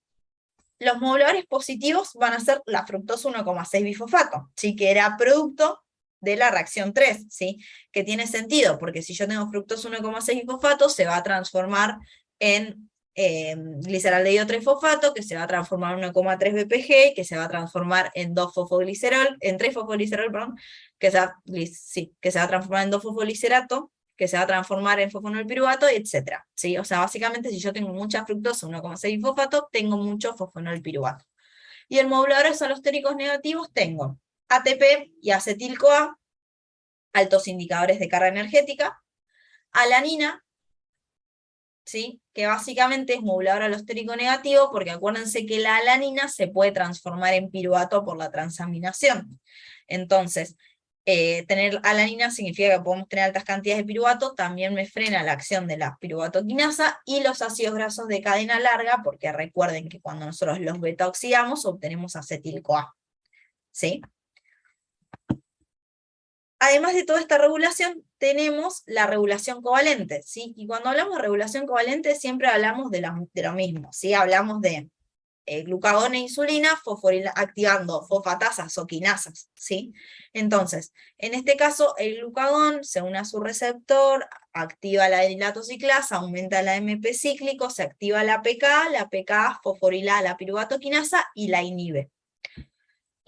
Los moduladores positivos van a ser la fructosa 1,6 bifosfato, ¿sí? Que era producto de la reacción 3, ¿sí? Que tiene sentido, porque si yo tengo fructosa 1,6 bifosfato, se va a transformar en gliceraldehído 3-fosfato, que se va a transformar en 1,3 BPG, que se va a transformar en 3-fosfoglicerol, perdón, que se va a transformar en 2-fosfolicerato, que se va a transformar en fosfonolpiruvato, etc. ¿Sí? O sea, básicamente si yo tengo mucha fructosa 1,6 fosfato, tengo mucho fosfonolpiruvato. Y en moduladores alostéricos negativos tengo ATP y acetil-CoA, altos indicadores de carga energética, alanina, ¿sí? Que básicamente es modulador alostérico negativo, porque acuérdense que la alanina se puede transformar en piruvato por la transaminación. Entonces, tener alanina significa que podemos tener altas cantidades de piruvato, también me frena la acción de la piruvatoquinasa y los ácidos grasos de cadena larga, porque recuerden que cuando nosotros los beta oxidamos obtenemos acetil-CoA, ¿sí? Además de toda esta regulación, tenemos la regulación covalente, ¿sí? Y cuando hablamos de regulación covalente, siempre hablamos de lo mismo, ¿sí? Hablamos de glucagón e insulina activando fosfatasas o quinasas, ¿sí? Entonces, en este caso, el glucagón se une a su receptor, activa la dilatociclasa, aumenta la AMP cíclico, se activa la PK fosforilada la piruvatoquinasa y la inhibe.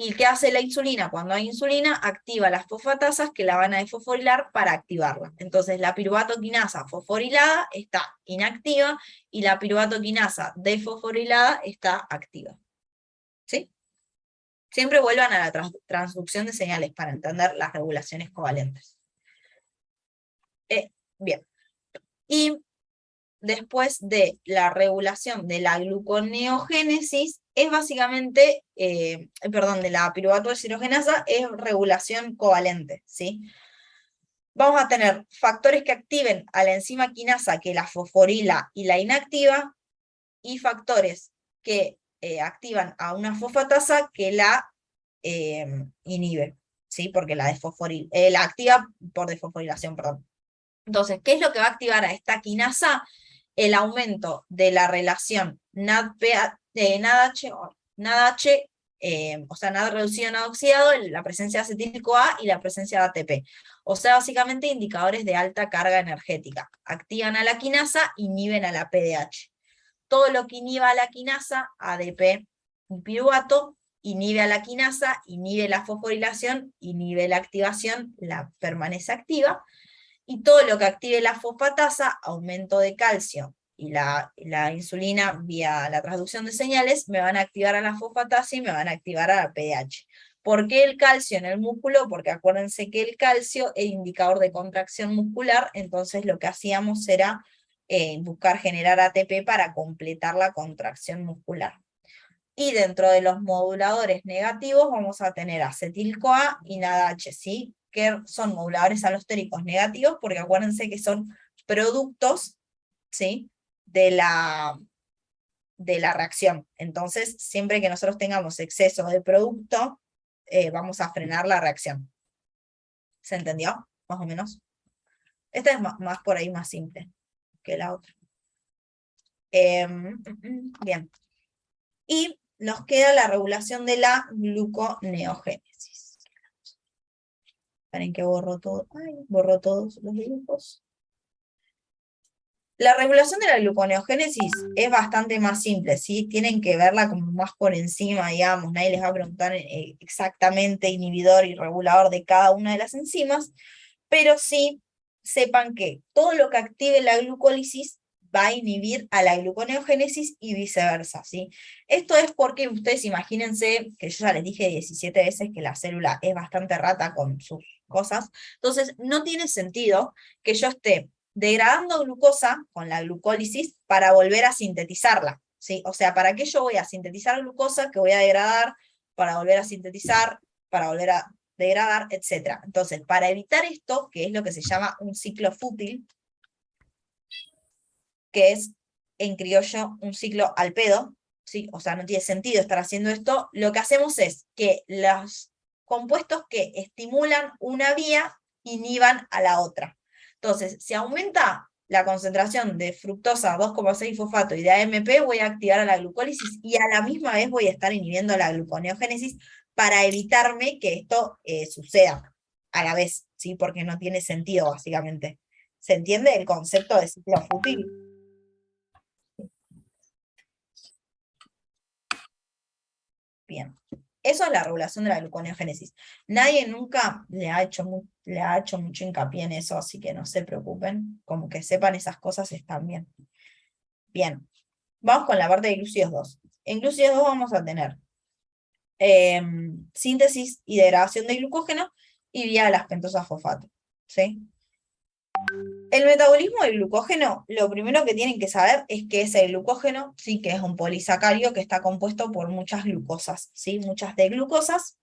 ¿Y qué hace la insulina? Cuando hay insulina, activa las fosfatasas que la van a desfosforilar para activarla. Entonces la piruvatoquinasa fosforilada está inactiva y la piruvatoquinasa desfosforilada está activa. ¿Sí? Siempre vuelvan a la transducción de señales para entender las regulaciones covalentes. Bien. Y después de la regulación de la gluconeogénesis, es básicamente, de la piruvato deshidrogenasa, es regulación covalente, ¿sí? Vamos a tener factores que activen a la enzima quinasa que la fosforila y la inactiva, y factores que activan a una fosfatasa que la inhibe, ¿sí? Porque la activa por desfosforilación, perdón. Entonces, ¿qué es lo que va a activar a esta quinasa? El aumento de la relación NADH, o sea, NAD reducido, NAD oxidado, la presencia de acetil-CoA y la presencia de ATP. O sea, básicamente indicadores de alta carga energética. Activan a la quinasa, inhiben a la PDH. Todo lo que inhiba a la quinasa, ADP y piruvato, inhibe a la quinasa, inhibe la fosforilación, inhibe la activación, la permanece activa. Y todo lo que active la fosfatasa, aumento de calcio, y la insulina vía la transducción de señales, me van a activar a la fosfatasa y me van a activar a la PDH. ¿Por qué el calcio en el músculo? Porque acuérdense que el calcio es indicador de contracción muscular, entonces lo que hacíamos era buscar generar ATP para completar la contracción muscular. Y dentro de los moduladores negativos vamos a tener acetil-CoA y NADH, ¿sí? Que son moduladores alostéricos negativos, porque acuérdense que son productos, ¿sí? de la reacción. Entonces, siempre que nosotros tengamos exceso de producto, vamos a frenar la reacción. ¿Se entendió? Más o menos. Esta es más por ahí más simple que la otra. Bien. Y nos queda la regulación de la gluconeogénesis. Esperen que borro todo. Ay, borro todos los grupos. La regulación de la gluconeogénesis es bastante más simple, ¿sí? Tienen que verla como más por encima, digamos. Nadie les va a preguntar exactamente inhibidor y regulador de cada una de las enzimas, pero sí sepan que todo lo que active la glucólisis va a inhibir a la gluconeogénesis y viceversa, ¿sí? Esto es porque ustedes imagínense, que yo ya les dije 17 veces que la célula es bastante rata con sus cosas, entonces no tiene sentido que yo esté degradando glucosa con la glucólisis para volver a sintetizarla, ¿sí? O sea, ¿para qué yo voy a sintetizar glucosa que voy a degradar, para volver a sintetizar, para volver a degradar, etc.? Entonces, para evitar esto, que es lo que se llama un ciclo fútil, que es en criollo un ciclo al pedo, ¿sí? O sea, no tiene sentido estar haciendo esto, lo que hacemos es que los compuestos que estimulan una vía inhiban a la otra. Entonces, si aumenta la concentración de fructosa 2,6 fosfato y de AMP, voy a activar a la glucólisis y a la misma vez voy a estar inhibiendo la gluconeogénesis para evitarme que esto suceda a la vez, ¿sí? Porque no tiene sentido, básicamente. ¿Se entiende el concepto de ciclo fútil? Bien. Eso es la regulación de la gluconeogénesis. Nadie nunca le ha hecho mucho hincapié en eso, así que no se preocupen. Como que sepan esas cosas están bien. Bien, vamos con la parte de glúcidos 2. En glúcidos 2 vamos a tener síntesis y degradación de glucógeno y vía de las pentosas fosfato. ¿Sí? El metabolismo del glucógeno, lo primero que tienen que saber es que es el glucógeno, sí, que es un polisacario que está compuesto por muchas glucosas, ¿sí? Muchas D-glucosas,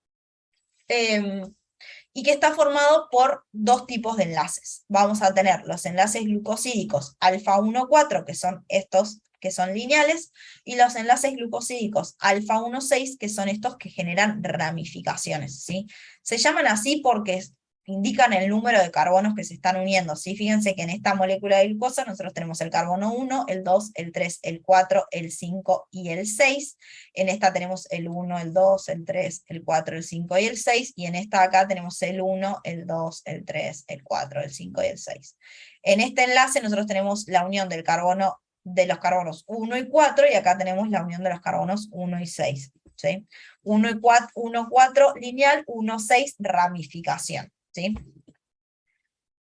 y que está formado por dos tipos de enlaces. Vamos a tener los enlaces glucosídicos alfa 1,4, que son estos que son lineales, y los enlaces glucosídicos alfa 1,6, que son estos que generan ramificaciones, ¿sí? Se llaman así porque indican el número de carbonos que se están uniendo, ¿sí? Fíjense que en esta molécula de glucosa nosotros tenemos el carbono 1, el 2, el 3, el 4, el 5 y el 6. En esta tenemos el 1, el 2, el 3, el 4, el 5 y el 6. Y en esta acá tenemos el 1, el 2, el 3, el 4, el 5 y el 6. En este enlace nosotros tenemos la unión del carbono, de los carbonos 1 y 4, y acá tenemos la unión de los carbonos 1 y 6. ¿Sí? 1 y 4, 1, 4 lineal, 1, 6 ramificación. ¿Sí?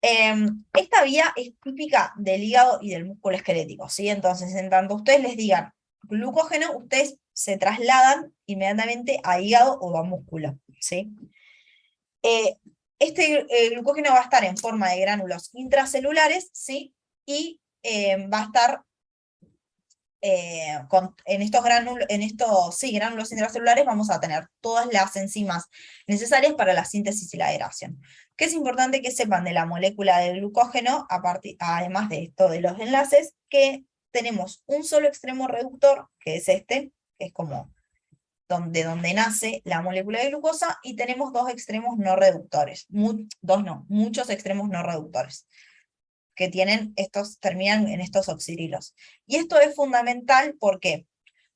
Esta vía es típica del hígado y del músculo esquelético, ¿sí? Entonces, en tanto ustedes les digan glucógeno, ustedes se trasladan inmediatamente a hígado o a músculo, ¿sí? Este glucógeno va a estar en forma de gránulos intracelulares, ¿sí? Y va a estar en estos gránulos intracelulares vamos a tener todas las enzimas necesarias para la síntesis y la degradación. Que es importante que sepan de la molécula del glucógeno, además de esto de los enlaces, que tenemos un solo extremo reductor, que es este, que es como donde nace la molécula de glucosa, y tenemos dos extremos no reductores, muchos extremos no reductores, que terminan en estos oxidrilos. Y esto es fundamental, ¿por qué?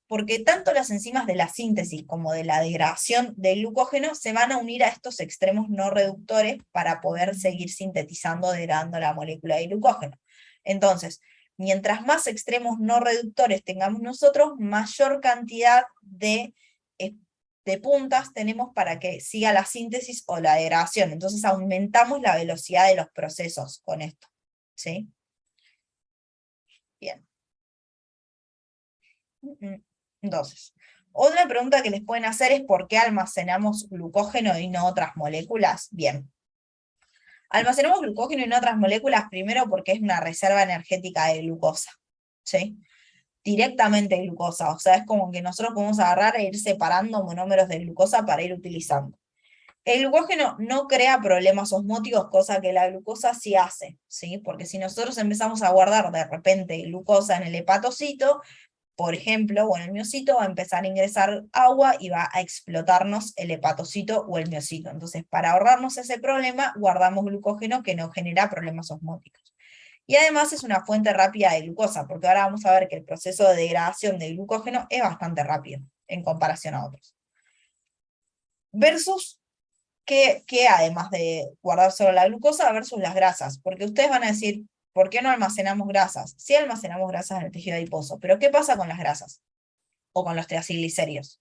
Porque tanto las enzimas de la síntesis como de la degradación del glucógeno se van a unir a estos extremos no reductores para poder seguir sintetizando, degradando la molécula de glucógeno. Entonces, mientras más extremos no reductores tengamos nosotros, mayor cantidad de puntas tenemos para que siga la síntesis o la degradación. Entonces aumentamos la velocidad de los procesos con esto. ¿Sí? Bien. Entonces, otra pregunta que les pueden hacer es ¿por qué almacenamos glucógeno y no otras moléculas? Bien. Almacenamos glucógeno y no otras moléculas primero porque es una reserva energética de glucosa. ¿Sí? Directamente glucosa, o sea, es como que nosotros podemos agarrar e ir separando monómeros de glucosa para ir utilizando. El glucógeno no crea problemas osmóticos, cosa que la glucosa sí hace, ¿sí? Porque si nosotros empezamos a guardar de repente glucosa en el hepatocito, por ejemplo, o en el miocito, va a empezar a ingresar agua y va a explotarnos el hepatocito o el miocito. Entonces, para ahorrarnos ese problema, guardamos glucógeno que no genera problemas osmóticos. Y además es una fuente rápida de glucosa, porque ahora vamos a ver que el proceso de degradación del glucógeno es bastante rápido en comparación a otros. Versus que además de guardar solo la glucosa versus las grasas, porque ustedes van a decir, ¿por qué no almacenamos grasas? Sí almacenamos grasas en el tejido adiposo, pero ¿qué pasa con las grasas? O con los triacilglicéridos.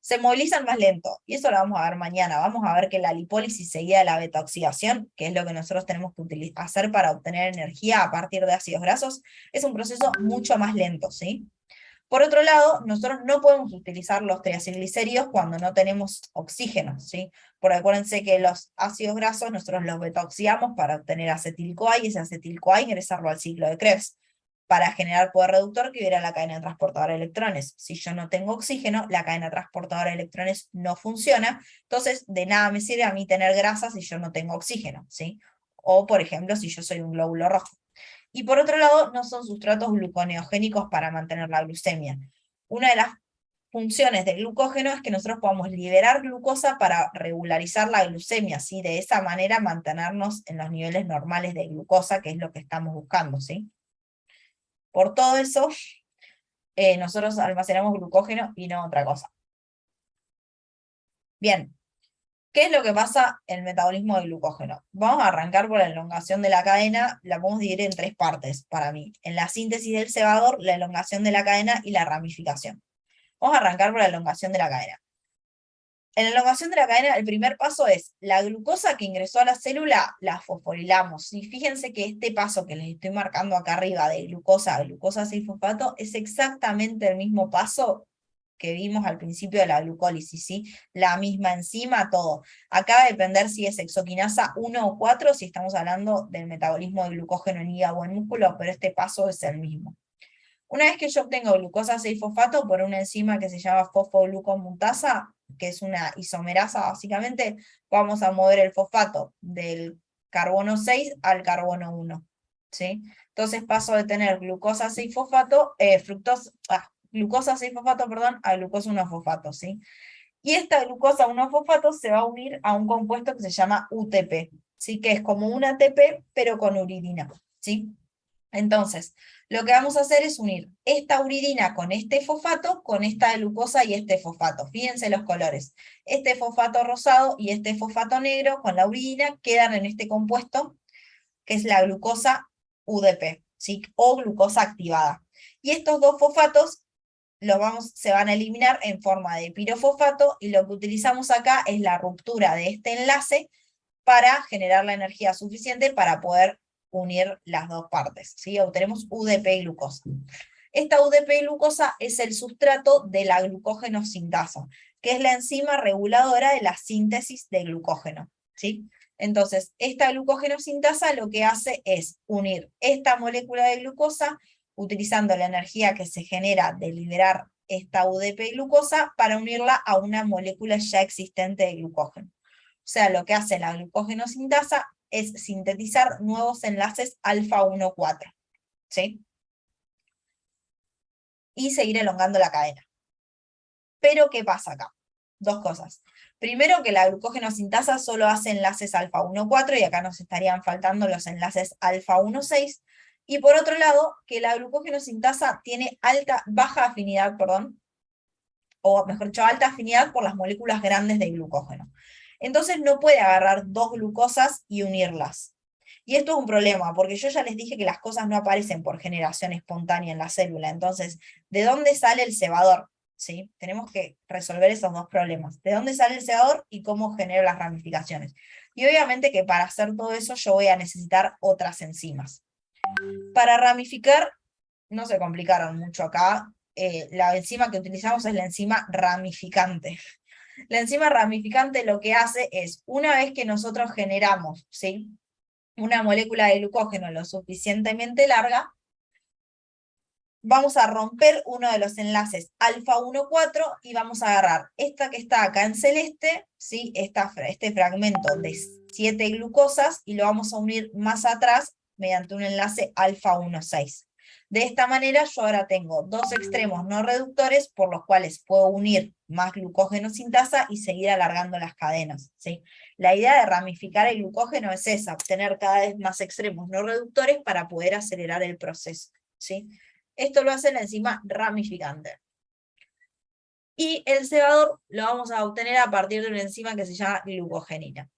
Se movilizan más lento, y eso lo vamos a ver mañana. Vamos a ver que la lipólisis seguida de la beta-oxidación, que es lo que nosotros tenemos que hacer para obtener energía a partir de ácidos grasos, es un proceso mucho más lento, ¿sí? Por otro lado, nosotros no podemos utilizar los triacilglicéridos cuando no tenemos oxígeno, ¿sí? Porque acuérdense que los ácidos grasos nosotros los beta-oxidamos para obtener acetil-CoA, y ese acetil-CoA ingresarlo al ciclo de Krebs para generar poder reductor que hubiera la cadena transportadora de electrones. Si yo no tengo oxígeno, la cadena transportadora de electrones no funciona, entonces de nada me sirve a mí tener grasa si yo no tengo oxígeno, ¿sí? O, por ejemplo, si yo soy un glóbulo rojo. Y por otro lado, no son sustratos gluconeogénicos para mantener la glucemia. Una de las funciones del glucógeno es que nosotros podamos liberar glucosa para regularizar la glucemia, ¿sí? De esa manera mantenernos en los niveles normales de glucosa, que es lo que estamos buscando, ¿sí? Por todo eso, nosotros almacenamos glucógeno y no otra cosa. Bien, ¿qué es lo que pasa en el metabolismo del glucógeno? Vamos a arrancar por la elongación de la cadena, la podemos dividir en tres partes para mí. En la síntesis del cebador, la elongación de la cadena y la ramificación. Vamos a arrancar por la elongación de la cadena. En la elongación de la cadena, el primer paso es la glucosa que ingresó a la célula, la fosforilamos. Y fíjense que este paso que les estoy marcando acá arriba de glucosa a glucosa 6-fosfato es exactamente el mismo paso que vimos al principio de la glucólisis, ¿sí? La misma enzima, todo. Acá va a depender si es hexoquinasa 1 o 4, si estamos hablando del metabolismo de glucógeno en hígado o en músculo, pero este paso es el mismo. Una vez que yo obtengo glucosa 6-fosfato por una enzima que se llama fosfoglucomutasa, que es una isomerasa básicamente, vamos a mover el fosfato del carbono 6 al carbono 1, ¿sí? Entonces paso de tener glucosa 6-fosfato, glucosa 6-fosfato, perdón, a glucosa 1-fosfato, ¿sí? Y esta glucosa 1-fosfato se va a unir a un compuesto que se llama UTP, ¿sí? Que es como un ATP, pero con uridina, ¿sí? Entonces, lo que vamos a hacer es unir esta uridina con este fosfato, con esta glucosa y este fosfato. Fíjense los colores. Este fosfato rosado y este fosfato negro con la uridina quedan en este compuesto, que es la glucosa UDP, ¿sí? O glucosa activada. Y estos dos fosfatos se van a eliminar en forma de pirofosfato, y lo que utilizamos acá es la ruptura de este enlace para generar la energía suficiente para poder unir las dos partes, ¿sí? Obtenemos UDP glucosa. Esta UDP glucosa es el sustrato de la glucógeno sintasa, que es la enzima reguladora de la síntesis de glucógeno, ¿sí? Entonces, esta glucógeno sintasa lo que hace es unir esta molécula de glucosa utilizando la energía que se genera de liberar esta UDP glucosa para unirla a una molécula ya existente de glucógeno. O sea, lo que hace la glucógeno sintasa es sintetizar nuevos enlaces alfa 1,4, ¿sí? Y seguir elongando la cadena. Pero, ¿qué pasa acá? Dos cosas. Primero, que la glucógeno sintasa solo hace enlaces alfa 1,4 y acá nos estarían faltando los enlaces alfa 1,6. Y por otro lado, que la glucógeno sintasa tiene baja afinidad, o mejor dicho, alta afinidad por las moléculas grandes de glucógeno. Entonces no puede agarrar dos glucosas y unirlas. Y esto es un problema, porque yo ya les dije que las cosas no aparecen por generación espontánea en la célula. Entonces, ¿de dónde sale el cebador? ¿Sí? Tenemos que resolver esos dos problemas. ¿De dónde sale el cebador y cómo genero las ramificaciones? Y obviamente que para hacer todo eso yo voy a necesitar otras enzimas. Para ramificar, no se complicaron mucho acá. La enzima que utilizamos es la enzima ramificante. La enzima ramificante lo que hace es, una vez que nosotros generamos, ¿sí?, una molécula de glucógeno lo suficientemente larga, vamos a romper uno de los enlaces alfa 1,4 y vamos a agarrar esta que está acá en celeste, ¿sí?, este fragmento de 7 glucosas, y lo vamos a unir más atrás mediante un enlace alfa 1,6. De esta manera yo ahora tengo dos extremos no reductores por los cuales puedo unir más glucógeno sintasa y seguir alargando las cadenas, ¿sí? La idea de ramificar el glucógeno es esa, obtener cada vez más extremos no reductores para poder acelerar el proceso, ¿sí? Esto lo hace la enzima ramificante. Y el cebador lo vamos a obtener a partir de una enzima que se llama glucogenina.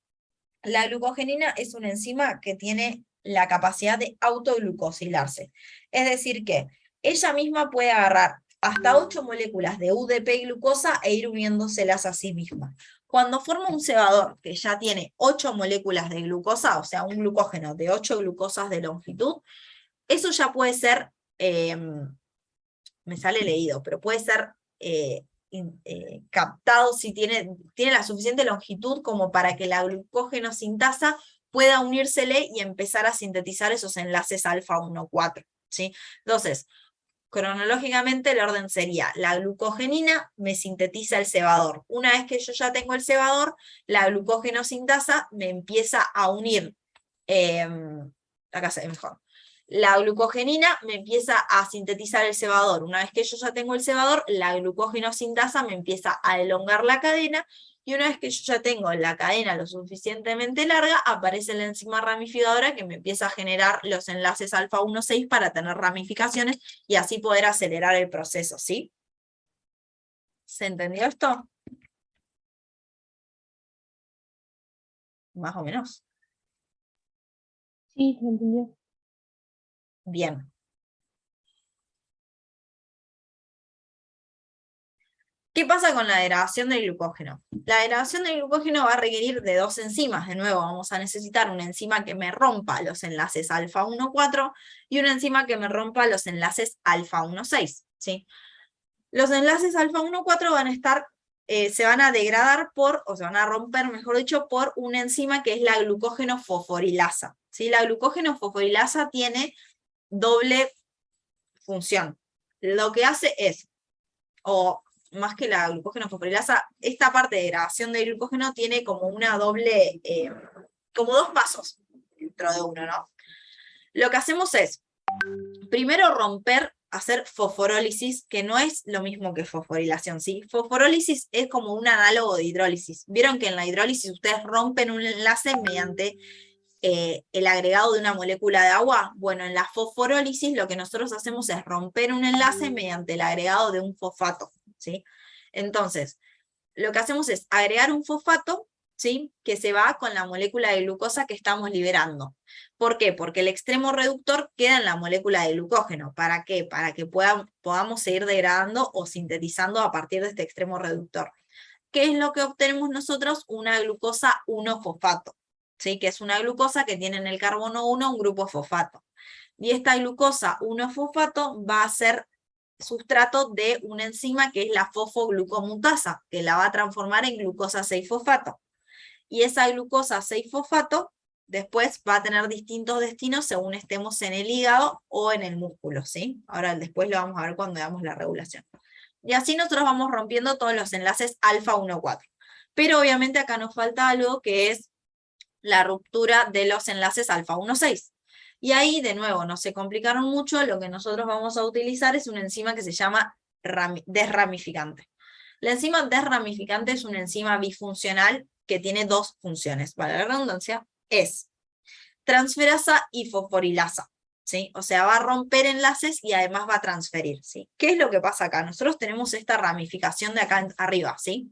La glucogenina es una enzima que tiene la capacidad de autoglucosilarse. Es decir que ella misma puede agarrar hasta 8 moléculas de UDP glucosa e ir uniéndoselas a sí misma. Cuando forma un cebador que ya tiene 8 moléculas de glucosa, o sea, un glucógeno de 8 glucosas de longitud, eso ya puede ser, me sale leído, pero puede ser captado si tiene la suficiente longitud como para que la glucógeno sintasa pueda unírsele y empezar a sintetizar esos enlaces alfa 1,4, ¿sí? Entonces, cronológicamente el orden sería, la glucogenina me sintetiza el cebador. Una vez que yo ya tengo el cebador, la glucógeno sintasa me empieza a unir, acá se ve mejor. La glucogenina me empieza a sintetizar el cebador. Una vez que yo ya tengo el cebador, la glucógeno sintasa me empieza a elongar la cadena, y una vez que yo ya tengo la cadena lo suficientemente larga, aparece la enzima ramificadora que me empieza a generar los enlaces alfa 1,6 para tener ramificaciones y así poder acelerar el proceso, ¿sí? ¿Se entendió esto? Más o menos. Sí, entendió. Bien. ¿Qué pasa con la degradación del glucógeno? La degradación del glucógeno va a requerir de dos enzimas. De nuevo, vamos a necesitar una enzima que me rompa los enlaces alfa 1,4 y una enzima que me rompa los enlaces alfa 1,6, ¿sí? Los enlaces alfa 1,4 van a estar, se van a degradar o se van a romper, mejor dicho, por una enzima que es la glucógeno fosforilasa, ¿sí? La glucógeno fosforilasa tiene doble función. Lo que hace es, más que la glucógeno fosforilasa, esta parte de degradación del glucógeno tiene como una doble, como dos pasos dentro de uno, ¿no? Lo que hacemos es, primero hacer fosforólisis, que no es lo mismo que fosforilación, ¿sí? Fosforólisis es como un análogo de hidrólisis. Vieron que en la hidrólisis ustedes rompen un enlace mediante el agregado de una molécula de agua. Bueno, en la fosforólisis lo que nosotros hacemos es romper un enlace mediante el agregado de un fosfato, ¿sí? Entonces, lo que hacemos es agregar un fosfato, ¿sí? Que se va con la molécula de glucosa que estamos liberando. ¿Por qué? Porque el extremo reductor queda en la molécula de glucógeno. ¿Para qué? Para que podamos seguir degradando o sintetizando a partir de este extremo reductor. ¿Qué es lo que obtenemos nosotros? Una glucosa 1-fosfato, ¿sí? Que es una glucosa que tiene en el carbono 1 un grupo fosfato. Y esta glucosa 1-fosfato va a ser sustrato de una enzima que es la fosfoglucomutasa, que la va a transformar en glucosa 6-fosfato. Y esa glucosa 6-fosfato después va a tener distintos destinos según estemos en el hígado o en el músculo, ¿sí? Ahora después lo vamos a ver cuando veamos la regulación. Y así nosotros vamos rompiendo todos los enlaces alfa 1,4. Pero obviamente acá nos falta algo que es la ruptura de los enlaces alfa 1,6. Y ahí, de nuevo, no se complicaron mucho, lo que nosotros vamos a utilizar es una enzima que se llama desramificante. La enzima desramificante es una enzima bifuncional que tiene dos funciones, para la redundancia, es transferasa y fosforilasa, ¿sí? O sea, va a romper enlaces y además va a transferir, ¿sí? ¿Qué es lo que pasa acá? Nosotros tenemos esta ramificación de acá arriba, ¿sí?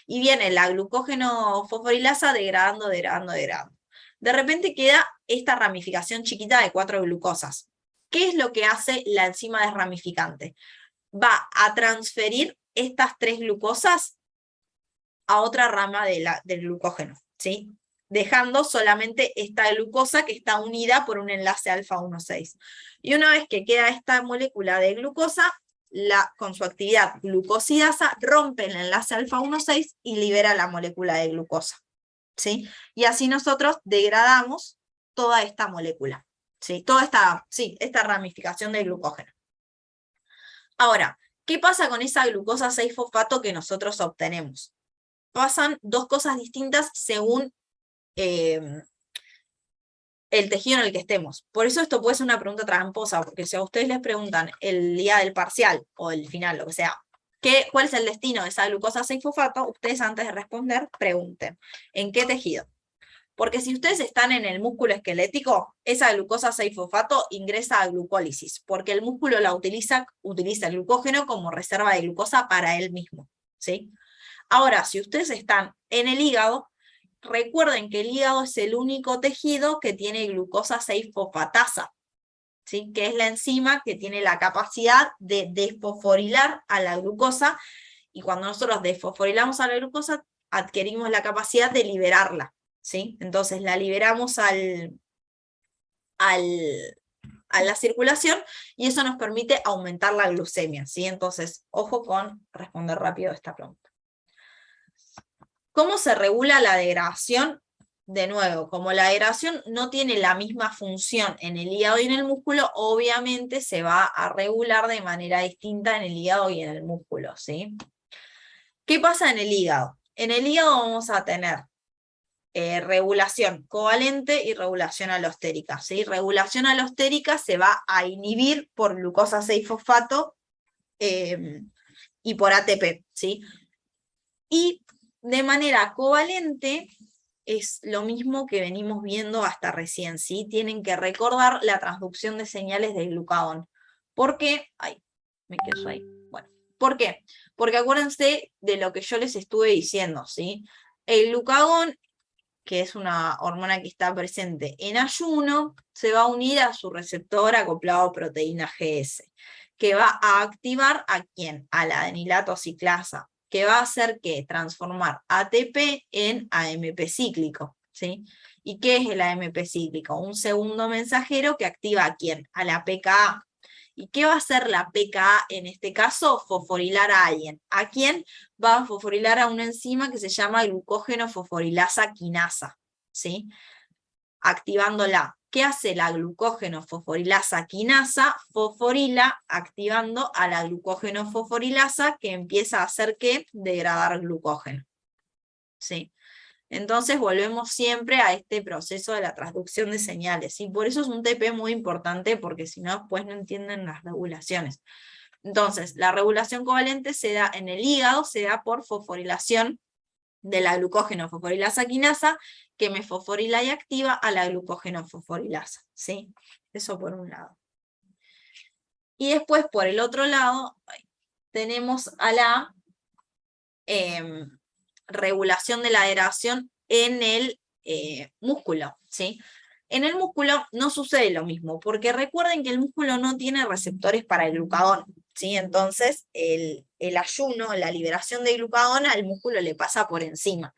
Y viene la glucógeno fosforilasa degradando. De repente queda esta ramificación chiquita de 4 glucosas. ¿Qué es lo que hace la enzima desramificante? Va a transferir estas 3 glucosas a otra rama del glucógeno, ¿sí? Dejando solamente esta glucosa que está unida por un enlace alfa 1,6. Y una vez que queda esta molécula de glucosa, con su actividad glucosidasa, rompe el enlace alfa 1,6 y libera la molécula de glucosa, ¿sí? Y así nosotros degradamos toda esta molécula, ¿sí? Esta ramificación del glucógeno. Ahora, ¿qué pasa con esa glucosa 6-fosfato que nosotros obtenemos? Pasan dos cosas distintas según el tejido en el que estemos. Por eso esto puede ser una pregunta tramposa, porque si a ustedes les preguntan el día del parcial o el final, lo que sea, ¿cuál es el destino de esa glucosa 6-fosfato? Ustedes antes de responder pregunten, ¿en qué tejido? Porque si ustedes están en el músculo esquelético, esa glucosa 6-fosfato ingresa a glucólisis, porque el músculo utiliza el glucógeno como reserva de glucosa para él mismo, ¿sí? Ahora, si ustedes están en el hígado, recuerden que el hígado es el único tejido que tiene glucosa 6-fosfatasa, ¿sí? Que es la enzima que tiene la capacidad de desfosforilar a la glucosa, y cuando nosotros desfosforilamos a la glucosa, adquirimos la capacidad de liberarla, ¿sí? Entonces la liberamos a la circulación, y eso nos permite aumentar la glucemia, ¿sí? Entonces, ojo con responder rápido esta pregunta. ¿Cómo se regula la degradación? De nuevo, como la degradación no tiene la misma función en el hígado y en el músculo, obviamente se va a regular de manera distinta en el hígado y en el músculo, ¿sí? ¿Qué pasa en el hígado? En el hígado vamos a tener regulación covalente y regulación alostérica, ¿sí? Regulación alostérica se va a inhibir por glucosa 6-fosfato y por ATP, ¿sí? Y de manera covalente es lo mismo que venimos viendo hasta recién, ¿sí? Tienen que recordar la transducción de señales de glucagón. ¿Por qué? Ay, me quedo ahí. Bueno, ¿por qué? Porque acuérdense de lo que yo les estuve diciendo, ¿sí? El glucagón, que es una hormona que está presente en ayuno, se va a unir a su receptor acoplado a proteína GS, que va a activar ¿a quién? A la adenilato ciclasa, que va a hacer que transformar ATP en AMP cíclico, ¿sí? ¿Y qué es el AMP cíclico? Un segundo mensajero que activa ¿a quién? A la pKa. ¿Y qué va a hacer la pKa en este caso? Fosforilar a alguien. ¿A quién? Va a fosforilar a una enzima que se llama glucógeno fosforilasa quinasa, ¿sí? Activándola. ¿Qué hace la glucógeno fosforilasa quinasa? Fosforila activando a la glucógeno fosforilasa que empieza a hacer ¿qué? Degradar glucógeno, ¿sí? Entonces volvemos siempre a este proceso de la transducción de señales, y por eso es un TP muy importante, porque si no después no entienden las regulaciones. Entonces, la regulación covalente se da en el hígado, se da por fosforilación de la glucógeno fosforilasa quinasa, que me fosforila y activa a la glucógeno fosforilasa, ¿sí? Eso por un lado. Y después, por el otro lado, tenemos a la regulación de la degradación en el músculo, ¿sí? En el músculo no sucede lo mismo, porque recuerden que el músculo no tiene receptores para el glucagón, ¿sí? Entonces el ayuno, la liberación de glucagón al músculo le pasa por encima.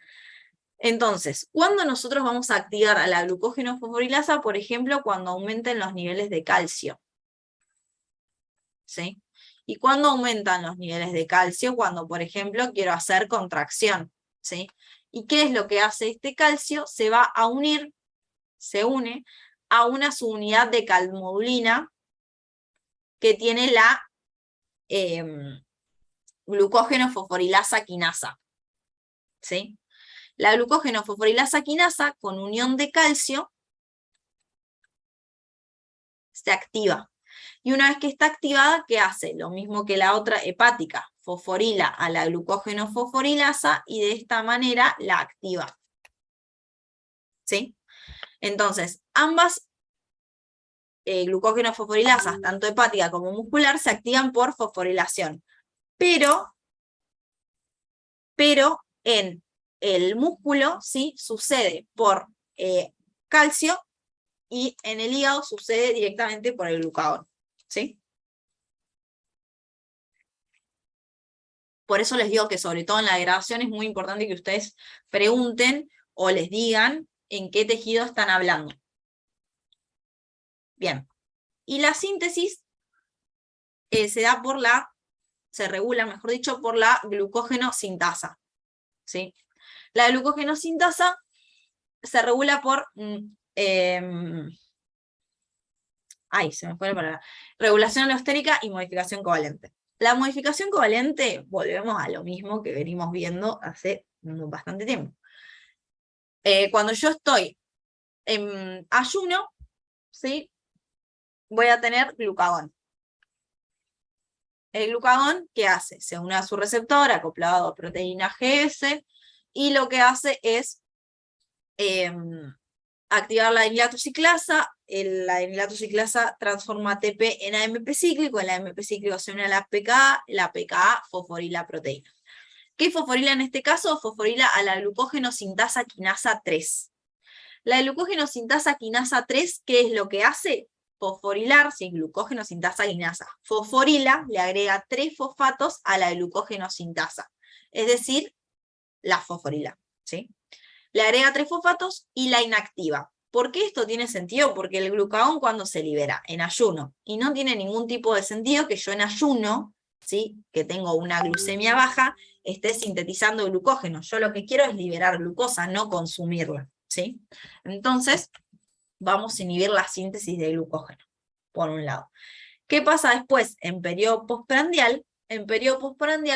Entonces, ¿cuándo nosotros vamos a activar a la glucógeno fosforilasa? Por ejemplo, cuando aumenten los niveles de calcio, ¿sí? ¿Y cuándo aumentan los niveles de calcio? Cuando, por ejemplo, quiero hacer contracción, ¿sí? ¿Y qué es lo que hace este calcio? Se va a unir, se une a una subunidad de calmodulina que tiene la glucógeno fosforilasa quinasa, ¿sí? La glucógeno fosforilasa quinasa con unión de calcio se activa. Y una vez que está activada, ¿qué hace? Lo mismo que la otra hepática, fosforila a la glucógeno fosforilasa y de esta manera la activa, ¿sí? Entonces, ambas glucógeno fosforilasas, tanto hepática como muscular, se activan por fosforilación. Pero en el músculo, ¿sí? Sucede por calcio, y en el hígado sucede directamente por el glucagón, ¿sí? Por eso les digo que sobre todo en la degradación es muy importante que ustedes pregunten o les digan en qué tejido están hablando. Bien. Y la síntesis se da por se regula, mejor dicho, por la glucógeno sintasa, ¿sí? La glucógeno sintasa se regula por se me fue la palabra. Regulación alostérica y modificación covalente. La modificación covalente, volvemos a lo mismo que venimos viendo hace bastante tiempo. Cuando yo estoy en ayuno, ¿sí? Voy a tener glucagón. El glucagón, ¿qué hace? Se une a su receptor acoplado a proteína GS, y lo que hace es activar la enilatociclasa. La enilatociclasa transforma ATP en AMP cíclico, el AMP cíclico se une a la pKa fosforila proteína. ¿Qué fosforila en este caso? Fosforila a la glucógeno sintasa quinasa 3. La glucógeno sintasa quinasa 3, ¿qué es lo que hace? Fosforilar, sí, glucógeno sintasa quinasa. Fosforila le agrega 3 fosfatos a la glucógeno sintasa, es decir, la fosforila, ¿sí? Le agrega 3 fosfatos y la inactiva. ¿Por qué esto tiene sentido? Porque el glucagón, cuando se libera en ayuno, y no tiene ningún tipo de sentido que yo en ayuno, ¿sí? Que tengo una glucemia baja, esté sintetizando glucógeno. Yo lo que quiero es liberar glucosa, no consumirla, ¿sí? Entonces, vamos a inhibir la síntesis de glucógeno, por un lado. ¿Qué pasa después? En periodo postprandial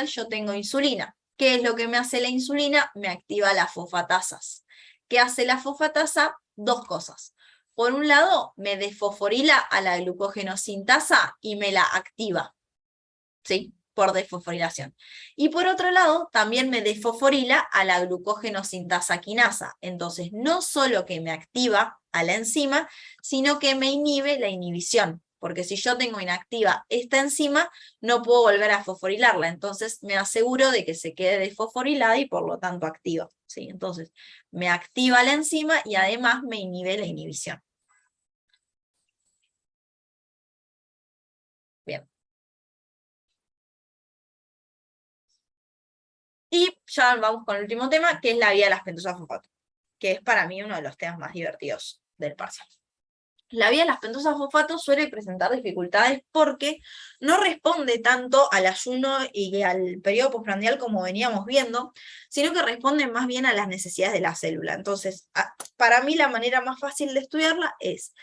yo tengo insulina. ¿Qué es lo que me hace la insulina? Me activa las fosfatasas. ¿Qué hace la fosfatasa? Dos cosas. Por un lado, me desfosforila a la glucógeno sintasa y me la activa, ¿sí? Por desfosforilación. Y por otro lado, también me desfosforila a la glucógeno sintasa quinasa. Entonces, no solo que me activa a la enzima, sino que me inhibe la inhibición. Porque si yo tengo inactiva esta enzima, no puedo volver a fosforilarla. Entonces me aseguro de que se quede desfosforilada y por lo tanto activa, ¿sí? Entonces me activa la enzima y además me inhibe la inhibición. Bien. Y ya vamos con el último tema, que es la vía de las pentosas fosfato, que es para mí uno de los temas más divertidos del parcial. La vía de las pentosas fosfato suele presentar dificultades porque no responde tanto al ayuno y al periodo postprandial como veníamos viendo, sino que responde más bien a las necesidades de la célula. Entonces, para mí la manera más fácil de estudiarla es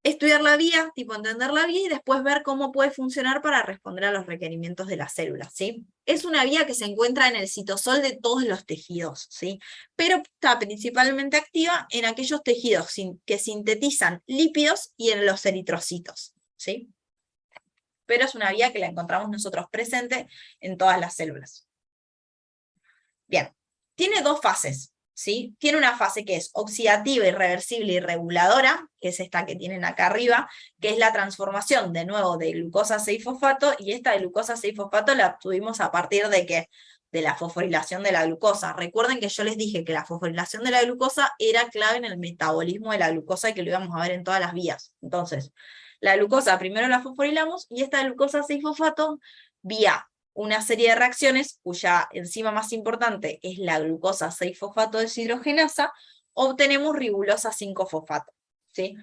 estudiar la vía, tipo entender la vía y después ver cómo puede funcionar para responder a los requerimientos de las células, ¿sí? Es una vía que se encuentra en el citosol de todos los tejidos, ¿sí? Pero está principalmente activa en aquellos tejidos que sintetizan lípidos y en los eritrocitos, ¿sí? Pero es una vía que la encontramos nosotros presente en todas las células. Bien, tiene dos fases, ¿sí? Tiene una fase que es oxidativa, irreversible y reguladora, que es esta que tienen acá arriba, que es la transformación de nuevo de glucosa a 6-fosfato, y esta de glucosa a 6-fosfato la obtuvimos a partir de ¿qué? De la fosforilación de la glucosa. Recuerden que yo les dije que la fosforilación de la glucosa era clave en el metabolismo de la glucosa y que lo íbamos a ver en todas las vías. Entonces, la glucosa primero la fosforilamos, y esta glucosa a 6-fosfato, vía una serie de reacciones, cuya enzima más importante es la glucosa 6-fosfato deshidrogenasa, obtenemos ribulosa 5-fosfato, ¿sí?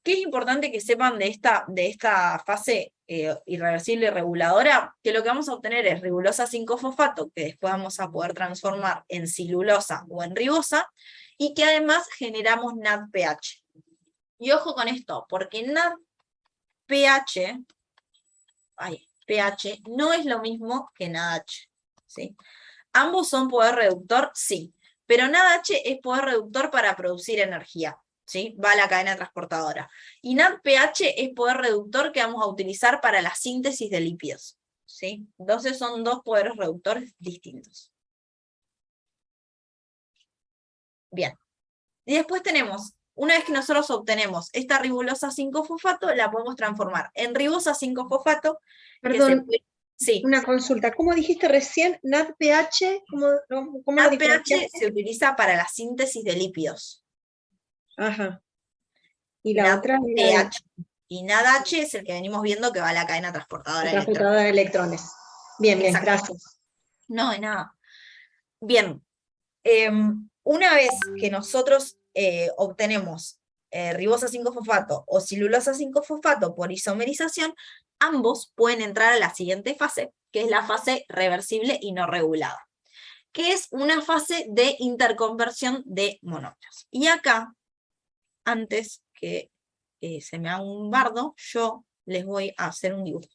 ¿Qué es importante que sepan de esta fase irreversible y reguladora? Que lo que vamos a obtener es ribulosa 5-fosfato, que después vamos a poder transformar en cilulosa o en ribosa, y que además generamos NADPH. Y ojo con esto, porque NADPH, pH no es lo mismo que NADH, ¿sí? ¿Ambos son poder reductor? Sí, pero NADH es poder reductor para producir energía, ¿sí? Va a la cadena transportadora. Y NADPH es poder reductor que vamos a utilizar para la síntesis de lípidos, ¿sí? Entonces son dos poderes reductores distintos. Bien. Y después tenemos, una vez que nosotros obtenemos esta ribulosa 5-fosfato, la podemos transformar en ribosa 5-fosfato. Perdón, sí. una consulta. ¿Cómo dijiste recién? ¿NADPH? ¿Cómo lo NADPH diferenciaste? se utiliza para la síntesis de lípidos. Ajá. Y la otra NADPH. Y NADH es el que venimos viendo que va a la cadena transportadora la de electrones. transportadora de electrones. Bien, bien, Exacto. gracias. No, de nada. Bien. Una vez que nosotros obtenemos ribosa 5-fosfato o cilulosa 5-fosfato por isomerización, ambos pueden entrar a la siguiente fase, que es la fase reversible y no regulada, que es una fase de interconversión de monómeros. Y acá, antes que se me haga un bardo, yo les voy a hacer un dibujo.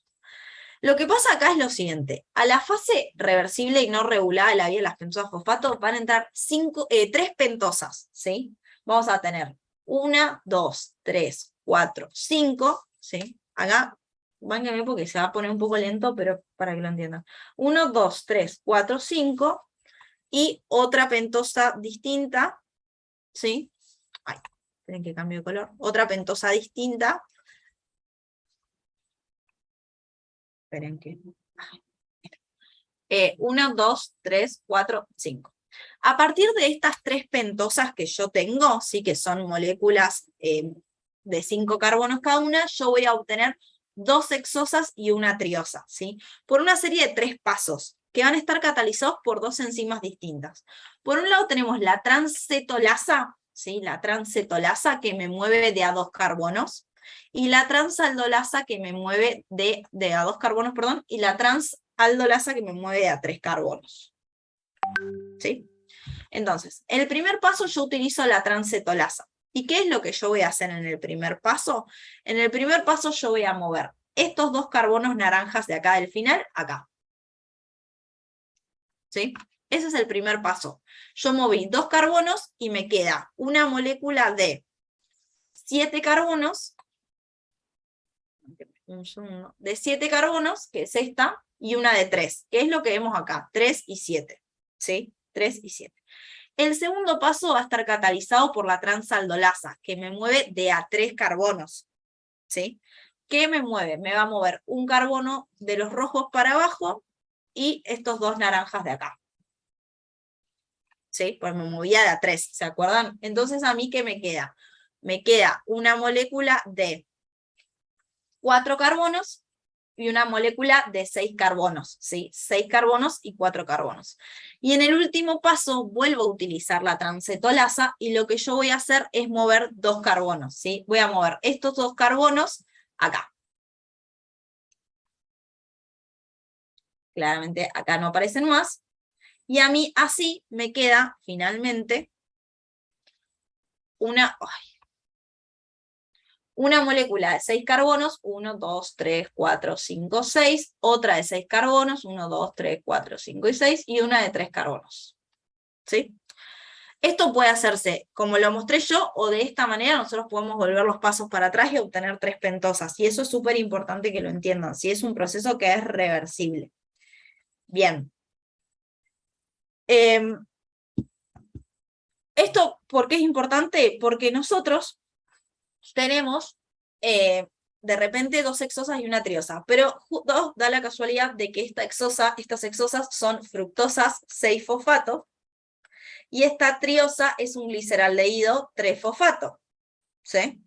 Lo que pasa acá es lo siguiente: a la fase reversible y no regulada de la vía de las pentosas fosfato van a entrar 3 pentosas, ¿sí? Vamos a tener 1, 2, 3, 4, 5, ¿sí? Acá, váyanme porque se va a poner un poco lento, pero para que lo entiendan. 1, 2, 3, 4, 5, y otra pentosa distinta, ¿sí? Ay, esperen que cambie de color. Otra pentosa distinta. Esperen que... 1, 2, 3, 4, 5. A partir de estas 3 pentosas que yo tengo, ¿sí? Que son moléculas de 5 carbonos cada una, yo voy a obtener 2 hexosas y una triosa, ¿sí? Por una serie de 3 pasos, que van a estar catalizados por 2 enzimas distintas. Por un lado tenemos la transcetolasa, ¿sí? La transcetolasa que me mueve de a 2 carbonos, y la transaldolasa que me mueve de a 2 carbonos, perdón, y la transaldolasa que me mueve a 3 carbonos. ¿Sí? Entonces, el primer paso yo utilizo la transcetolasa. ¿Y qué es lo que yo voy a hacer en el primer paso? En el primer paso yo voy a mover estos 2 carbonos naranjas de acá del final, acá. ¿Sí? Ese es el primer paso. Yo moví 2 carbonos y me queda una molécula de 7 carbonos, de 7 carbonos, que es esta, y una de 3, que es lo que vemos acá, 3 y 7, ¿sí? 3 y 7. El segundo paso va a estar catalizado por la transaldolasa, que me mueve de a 3 carbonos, ¿sí? ¿Qué me mueve? Me va a mover un carbono de los rojos para abajo y estos 2 naranjas de acá. ¿Sí? Pues me movía de a 3, ¿se acuerdan? Entonces, ¿a mí qué me queda? Me queda una molécula de 4 carbonos, y una molécula de 6 carbonos, ¿sí? 6 carbonos y 4 carbonos. Y en el último paso vuelvo a utilizar la transcetolasa y lo que yo voy a hacer es mover 2 carbonos, ¿sí? Voy a mover estos 2 carbonos acá. Claramente acá no aparecen más. Y a mí así me queda finalmente una molécula de 6 carbonos, 1, 2, 3, 4, 5, 6, otra de 6 carbonos, 1, 2, 3, 4, 5 y 6, y una de 3 carbonos. ¿Sí? Esto puede hacerse como lo mostré yo, o de esta manera nosotros podemos volver los pasos para atrás y obtener 3 pentosas, y eso es súper importante que lo entiendan, si es un proceso que es reversible. Bien. Esto, ¿por qué es importante? Porque nosotros tenemos de repente 2 hexosas y una triosa, pero da la casualidad de que estas hexosas son fructosas 6-fosfato, y esta triosa es un gliceraldehído 3-fosfato, ¿sí?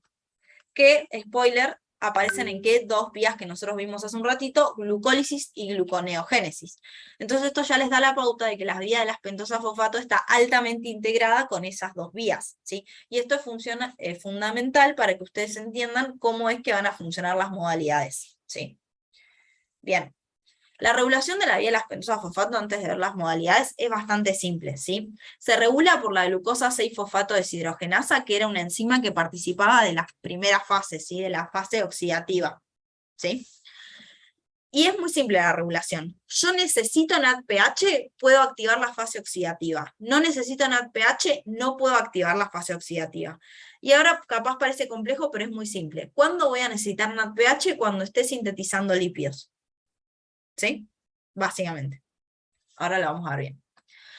Que, spoiler, aparecen en qué 2 vías que nosotros vimos hace un ratito, glucólisis y gluconeogénesis. Entonces esto ya les da la pauta de que la vía de las pentosas fosfato está altamente integrada con esas 2 vías, ¿sí? Y esto es fundamental para que ustedes entiendan cómo es que van a funcionar las modalidades, ¿sí? Bien. La regulación de la vía de las pentosas fosfato antes de ver las modalidades es bastante simple, ¿sí? Se regula por la glucosa 6-fosfato deshidrogenasa, que era una enzima que participaba de las primeras fases, ¿sí? De la fase oxidativa, ¿sí? Y es muy simple la regulación. Yo necesito NADPH, puedo activar la fase oxidativa. No necesito NADPH, no puedo activar la fase oxidativa. Y ahora capaz parece complejo, pero es muy simple. ¿Cuándo voy a necesitar NADPH? Cuando esté sintetizando lípidos. ¿Sí? Básicamente. Ahora lo vamos a ver bien.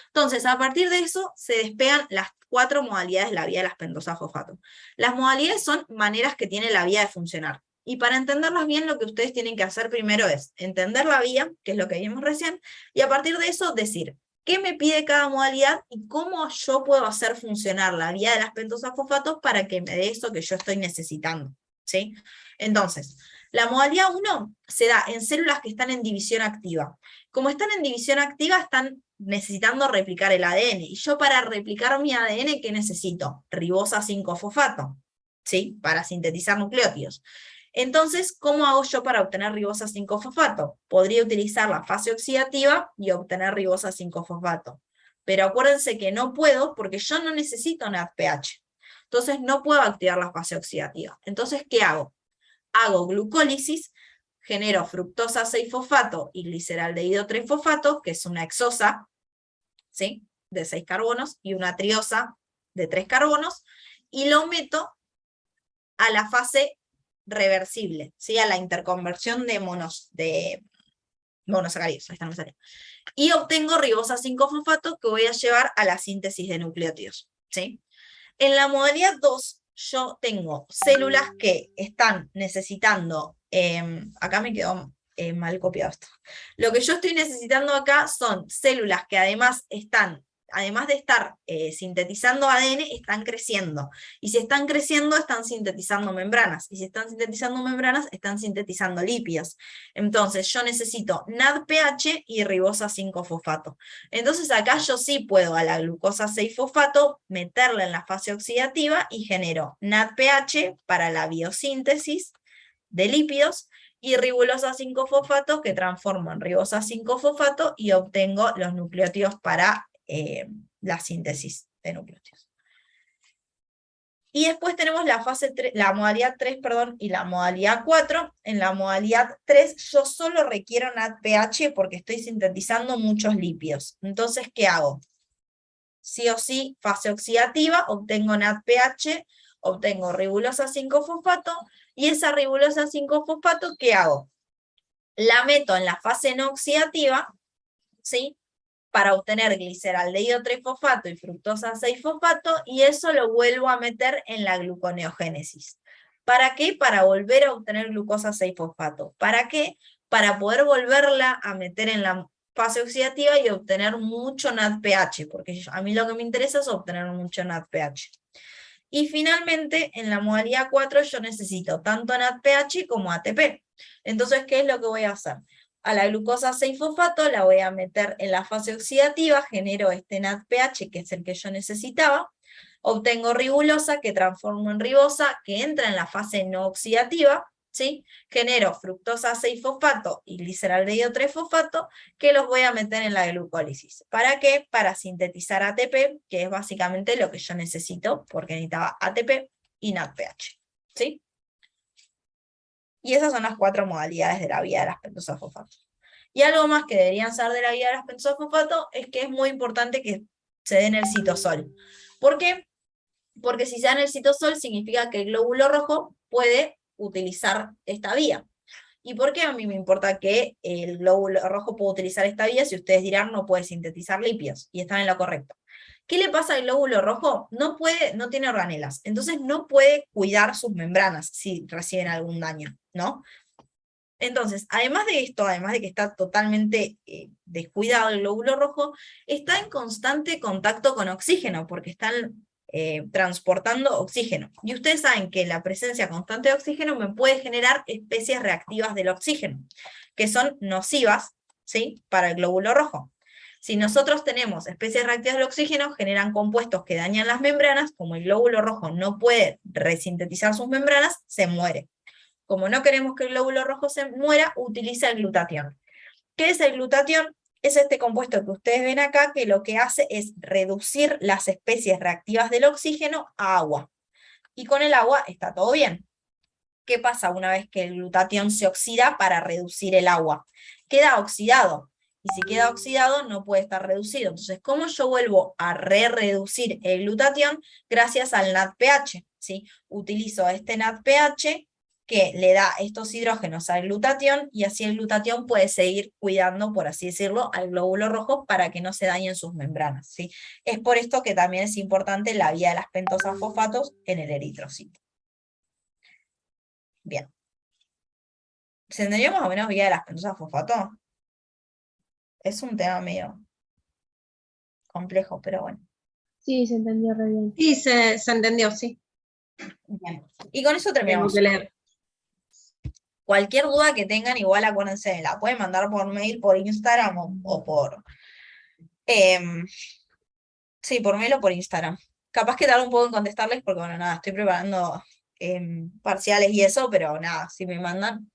Entonces, a partir de eso, se despegan las 4 modalidades de la vía de las pentosas fosfato. Las modalidades son maneras que tiene la vía de funcionar. Y para entenderlas bien, lo que ustedes tienen que hacer primero es entender la vía, que es lo que vimos recién, y a partir de eso decir qué me pide cada modalidad y cómo yo puedo hacer funcionar la vía de las pentosas fosfato para que me dé eso que yo estoy necesitando, ¿sí? Entonces, la modalidad 1 se da en células que están en división activa. Como están en división activa, están necesitando replicar el ADN. Y yo para replicar mi ADN, ¿qué necesito? Ribosa 5-fosfato, ¿sí? Para sintetizar nucleótidos. Entonces, ¿cómo hago yo para obtener ribosa 5-fosfato? Podría utilizar la fase oxidativa y obtener ribosa 5-fosfato. Pero acuérdense que no puedo porque yo no necesito NADPH. Entonces no puedo activar la fase oxidativa. Entonces, ¿qué hago? Hago glucólisis, genero fructosa 6-fosfato y gliceraldehído 3-fosfato, que es una hexosa, ¿sí? De 6 carbonos, y una triosa de 3 carbonos, y lo meto a la fase reversible, ¿sí? A la interconversión de monosacáridos, ahí está, no me salió. Y obtengo ribosa 5-fosfato que voy a llevar a la síntesis de nucleótidos, ¿sí? En la modalidad 2, yo tengo células que están necesitando, acá me quedó mal copiado esto. Lo que yo estoy necesitando acá son células que además de estar sintetizando ADN, están creciendo. Y si están creciendo, están sintetizando membranas. Y si están sintetizando membranas, están sintetizando lípidos. Entonces, yo necesito NADPH y ribosa 5-fosfato. Entonces, acá yo sí puedo a la glucosa 6-fosfato meterla en la fase oxidativa y genero NADPH para la biosíntesis de lípidos, y ribulosa 5-fosfato que transformo en ribosa 5-fosfato y obtengo los nucleótidos para la síntesis de nucleótidos. Y después tenemos la modalidad 3, y la modalidad 4. En la modalidad 3 yo solo requiero NADPH porque estoy sintetizando muchos lípidos. Entonces, ¿qué hago? Sí o sí, fase oxidativa, obtengo NADPH, obtengo ribulosa 5-fosfato, y esa ribulosa 5-fosfato, ¿qué hago? La meto en la fase no oxidativa, ¿sí? Para obtener gliceraldehído 3-fosfato y fructosa 6-fosfato, y eso lo vuelvo a meter en la gluconeogénesis. ¿Para qué? Para volver a obtener glucosa 6-fosfato. ¿Para qué? Para poder volverla a meter en la fase oxidativa y obtener mucho NADPH, porque a mí lo que me interesa es obtener mucho NADPH. Y finalmente, en la modalidad 4 yo necesito tanto NADPH como ATP. Entonces, ¿qué es lo que voy a hacer? A la glucosa 6-fosfato la voy a meter en la fase oxidativa, genero este NADPH, que es el que yo necesitaba, obtengo ribulosa, que transformo en ribosa, que entra en la fase no oxidativa, ¿sí? Genero fructosa 6-fosfato y gliceraldehído 3-fosfato, que los voy a meter en la glucólisis. ¿Para qué? Para sintetizar ATP, que es básicamente lo que yo necesito, porque necesitaba ATP y NADPH, ¿sí? Y esas son las 4 modalidades de la vía de las pentosas fosfato. Y algo más que deberían saber de la vía de las pentosas fosfato es que es muy importante que se den el citosol. ¿Por qué? Porque si se dan el citosol significa que el glóbulo rojo puede utilizar esta vía. ¿Y por qué a mí me importa que el glóbulo rojo pueda utilizar esta vía si ustedes dirán no puede sintetizar lípidos? Y están en lo correcto. ¿Qué le pasa al glóbulo rojo? No tiene organelas, entonces no puede cuidar sus membranas si reciben algún daño, ¿no? Entonces, además de esto, además de que está totalmente descuidado el glóbulo rojo, está en constante contacto con oxígeno, porque están transportando oxígeno. Y ustedes saben que la presencia constante de oxígeno me puede generar especies reactivas del oxígeno, que son nocivas, ¿sí?, para el glóbulo rojo. Si nosotros tenemos especies reactivas del oxígeno, generan compuestos que dañan las membranas, como el glóbulo rojo no puede resintetizar sus membranas, se muere. Como no queremos que el glóbulo rojo se muera, utiliza el glutatión. ¿Qué es el glutatión? Es este compuesto que ustedes ven acá, que lo que hace es reducir las especies reactivas del oxígeno a agua. Y con el agua está todo bien. ¿Qué pasa una vez que el glutatión se oxida para reducir el agua? Queda oxidado. Y si queda oxidado, no puede estar reducido. Entonces, ¿cómo yo vuelvo a reducir el glutatión? Gracias al NADPH, ¿sí? Utilizo este NADPH que le da estos hidrógenos al glutatión, y así el glutatión puede seguir cuidando, por así decirlo, al glóbulo rojo para que no se dañen sus membranas, ¿sí? Es por esto que también es importante la vía de las pentosas fosfatos en el eritrocito. Bien. ¿Se entendió más o menos vía de las pentosas fosfato? Es un tema medio complejo, pero bueno. Sí, se entendió re bien. Sí, se entendió, sí. Bien. Y con eso Tengo terminamos. que leer. Cualquier duda que tengan, igual acuérdense, la pueden mandar por mail, por Instagram o por... sí, por mail o por Instagram. Capaz que tarde un poco en contestarles porque, bueno, nada, estoy preparando parciales y eso, pero nada, si me mandan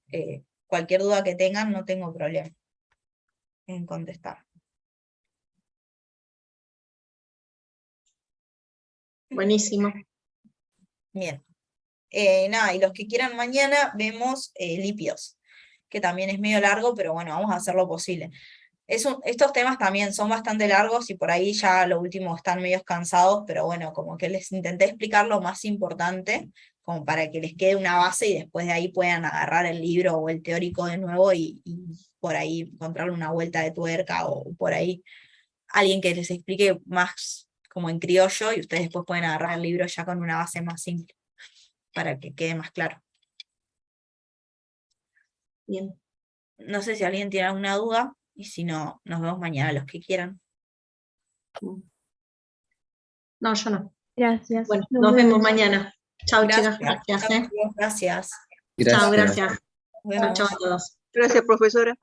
cualquier duda que tengan, no tengo problema en contestar. Buenísimo. Bien. Nada, y los que quieran mañana vemos lípidos, que también es medio largo, pero bueno, vamos a hacer lo posible. Estos temas también son bastante largos y por ahí ya lo último están medio cansados, pero bueno, como que les intenté explicar lo más importante, como para que les quede una base y después de ahí puedan agarrar el libro o el teórico de nuevo y por ahí encontrarle una vuelta de tuerca o por ahí alguien que les explique más como en criollo y ustedes después pueden agarrar el libro ya con una base más simple, para que quede más claro. Bien. No sé si alguien tiene alguna duda, y si no, nos vemos mañana los que quieran. No, yo no. Gracias. Bueno, nos vemos mañana. Chao, chicas. Gracias. Gracias. Gracias. Chao, Gracias. gracias. Nos vemos. Chao a todos. Gracias, profesora.